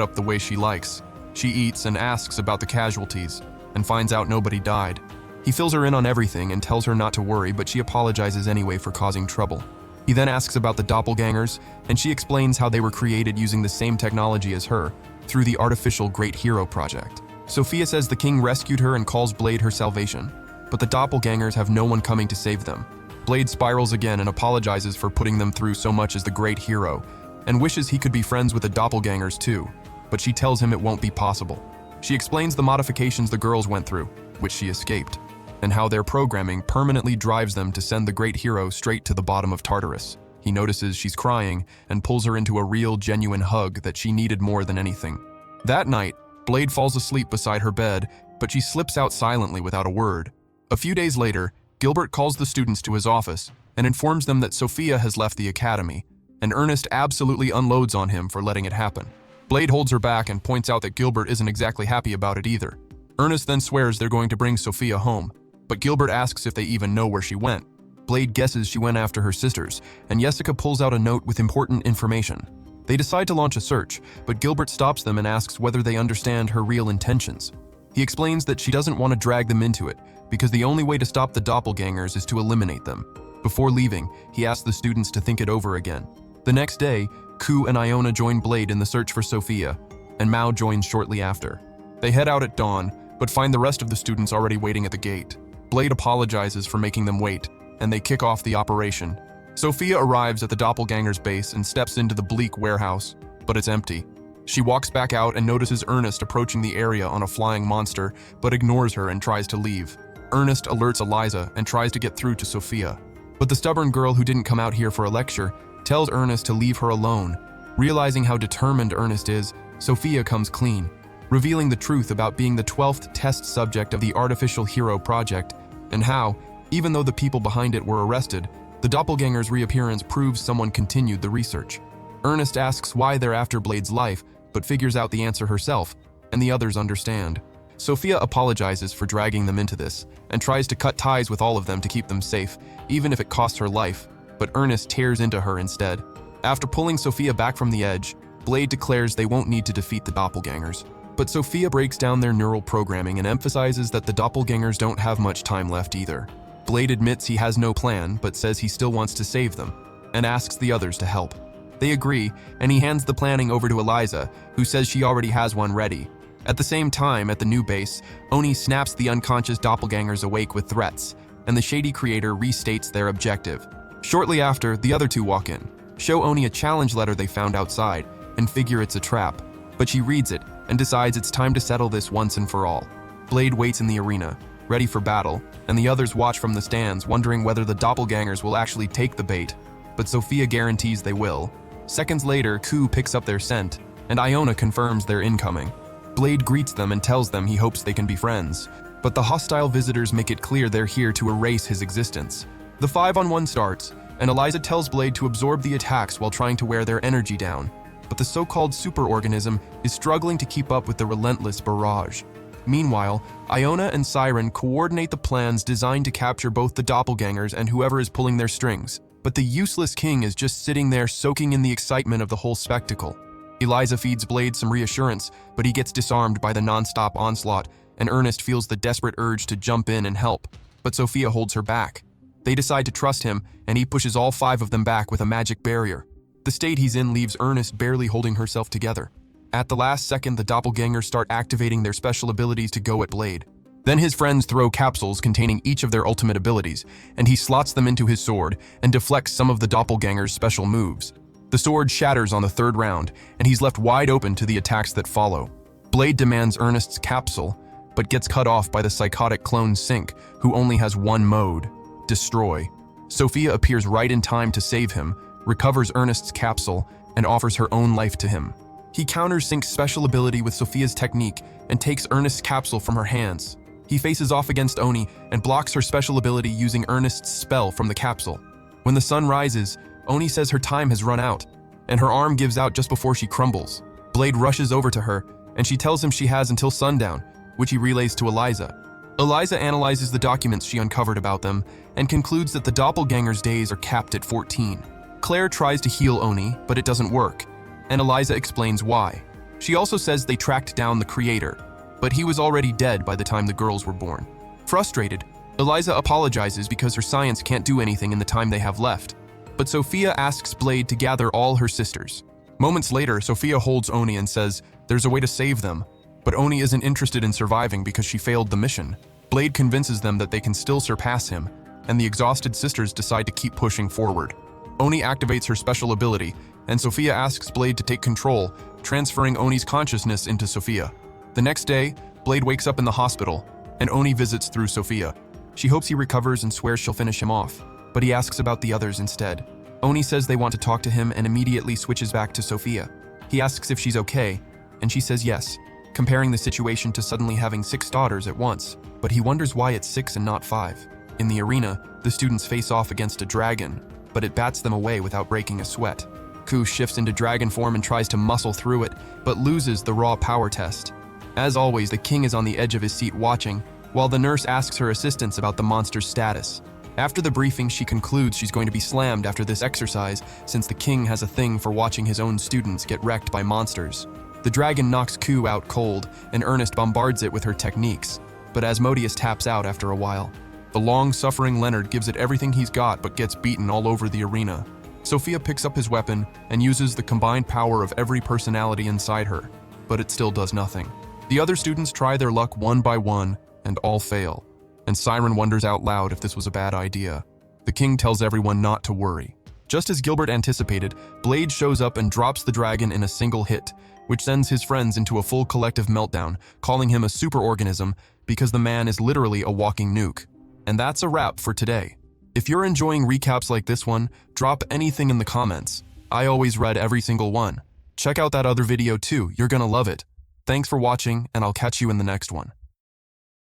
up the way she likes. She eats and asks about the casualties, and finds out nobody died. He fills her in on everything and tells her not to worry, but she apologizes anyway for causing trouble. He then asks about the doppelgangers, and she explains how they were created using the same technology as her, through the artificial Great Hero project. Sophia says the king rescued her and calls Blade her salvation, but the doppelgangers have no one coming to save them. Blade spirals again and apologizes for putting them through so much as the Great Hero, and wishes he could be friends with the doppelgangers too, but she tells him it won't be possible. She explains the modifications the girls went through, which she escaped, and how their programming permanently drives them to send the Great Hero straight to the bottom of Tartarus. He notices she's crying and pulls her into a real, genuine hug that she needed more than anything. That night, Blade falls asleep beside her bed, but she slips out silently without a word. A few days later, Gilbert calls the students to his office and informs them that Sophia has left the academy, and Ernest absolutely unloads on him for letting it happen. Blade holds her back and points out that Gilbert isn't exactly happy about it either. Ernest then swears they're going to bring Sophia home, but Gilbert asks if they even know where she went. Blade guesses she went after her sisters, and Jessica pulls out a note with important information. They decide to launch a search, but Gilbert stops them and asks whether they understand her real intentions. He explains that she doesn't want to drag them into it, because the only way to stop the doppelgangers is to eliminate them. Before leaving, he asks the students to think it over again. The next day, Ku and Iona join Blade in the search for Sophia, and Mao joins shortly after. They head out at dawn, but find the rest of the students already waiting at the gate. Blade apologizes for making them wait, and they kick off the operation. Sophia arrives at the doppelganger's base and steps into the bleak warehouse, but it's empty. She walks back out and notices Ernest approaching the area on a flying monster, but ignores her and tries to leave. Ernest alerts Eliza and tries to get through to Sophia, but the stubborn girl who didn't come out here for a lecture tells Ernest to leave her alone. Realizing how determined Ernest is, Sophia comes clean, revealing the truth about being the 12th test subject of the Artificial Hero Project, and how, even though the people behind it were arrested, the doppelganger's reappearance proves someone continued the research. Ernest asks why they're after Blade's life, but figures out the answer herself, and the others understand. Sophia apologizes for dragging them into this, and tries to cut ties with all of them to keep them safe, even if it costs her life, but Ernest tears into her instead. After pulling Sophia back from the edge, Blade declares they won't need to defeat the doppelgangers. But Sophia breaks down their neural programming and emphasizes that the doppelgangers don't have much time left either. Blade admits he has no plan, but says he still wants to save them, and asks the others to help. They agree, and he hands the planning over to Eliza, who says she already has one ready. At the same time, at the new base, Oni snaps the unconscious doppelgangers awake with threats, and the Shady Creator restates their objective. Shortly after, the other two walk in, show Oni a challenge letter they found outside, and figure it's a trap. But she reads it, and decides it's time to settle this once and for all. Blade waits in the arena, ready for battle, and the others watch from the stands, wondering whether the doppelgangers will actually take the bait. But Sophia guarantees they will. Seconds later, Ku picks up their scent, and Iona confirms they're incoming. Blade greets them and tells them he hopes they can be friends, but the hostile visitors make it clear they're here to erase his existence. The 5-on-1 starts, and Eliza tells Blade to absorb the attacks while trying to wear their energy down, but the so-called superorganism is struggling to keep up with the relentless barrage. Meanwhile, Iona and Siren coordinate the plans designed to capture both the doppelgangers and whoever is pulling their strings, but the useless king is just sitting there soaking in the excitement of the whole spectacle. Eliza feeds Blade some reassurance, but he gets disarmed by the non-stop onslaught, and Ernest feels the desperate urge to jump in and help, but Sophia holds her back. They decide to trust him, and he pushes all 5 of them back with a magic barrier. The state he's in leaves Ernest barely holding herself together. At the last second, the doppelgangers start activating their special abilities to go at Blade. Then his friends throw capsules containing each of their ultimate abilities, and he slots them into his sword and deflects some of the doppelgangers' special moves. The sword shatters on the third round, and he's left wide open to the attacks that follow. Blade demands Ernest's capsule, but gets cut off by the psychotic clone Sync, who only has one mode: destroy. Sophia appears right in time to save him, recovers Ernest's capsule, and offers her own life to him. He counters Sync's special ability with Sophia's technique and takes Ernest's capsule from her hands. He faces off against Oni and blocks her special ability using Ernest's spell from the capsule. When the sun rises, Oni says her time has run out, and her arm gives out just before she crumbles. Blade rushes over to her, and she tells him she has until sundown, which he relays to Eliza. Eliza analyzes the documents she uncovered about them and concludes that the doppelgangers' days are capped at 14. Claire tries to heal Oni, but it doesn't work, and Eliza explains why. She also says they tracked down the creator, but he was already dead by the time the girls were born. Frustrated, Eliza apologizes because her science can't do anything in the time they have left, but Sophia asks Blade to gather all her sisters. Moments later, Sophia holds Oni and says there's a way to save them, but Oni isn't interested in surviving because she failed the mission. Blade convinces them that they can still surpass him, and the exhausted sisters decide to keep pushing forward. Oni activates her special ability, and Sophia asks Blade to take control, transferring Oni's consciousness into Sophia. The next day, Blade wakes up in the hospital, and Oni visits through Sophia. She hopes he recovers and swears she'll finish him off, but he asks about the others instead. Oni says they want to talk to him and immediately switches back to Sophia. He asks if she's okay, and she says yes, comparing the situation to suddenly having 6 daughters at once, but he wonders why it's 6 and not 5. In the arena, the students face off against a dragon, but it bats them away without breaking a sweat. Ku shifts into dragon form and tries to muscle through it, but loses the raw power test. As always, the king is on the edge of his seat watching, while the nurse asks her assistants about the monster's status. After the briefing, she concludes she's going to be slammed after this exercise, since the king has a thing for watching his own students get wrecked by monsters. The dragon knocks Ku out cold, and Ernest bombards it with her techniques, but Asmodeus taps out after a while. The long-suffering Leonard gives it everything he's got but gets beaten all over the arena. Sophia picks up his weapon and uses the combined power of every personality inside her, but it still does nothing. The other students try their luck one by one, and all fail, and Siren wonders out loud if this was a bad idea. The king tells everyone not to worry. Just as Gilbert anticipated, Blade shows up and drops the dragon in a single hit, which sends his friends into a full collective meltdown, calling him a superorganism because the man is literally a walking nuke. And that's a wrap for today. If you're enjoying recaps like this one, drop anything in the comments. I always read every single one. Check out that other video too, you're gonna love it. Thanks for watching, and I'll catch you in the next one.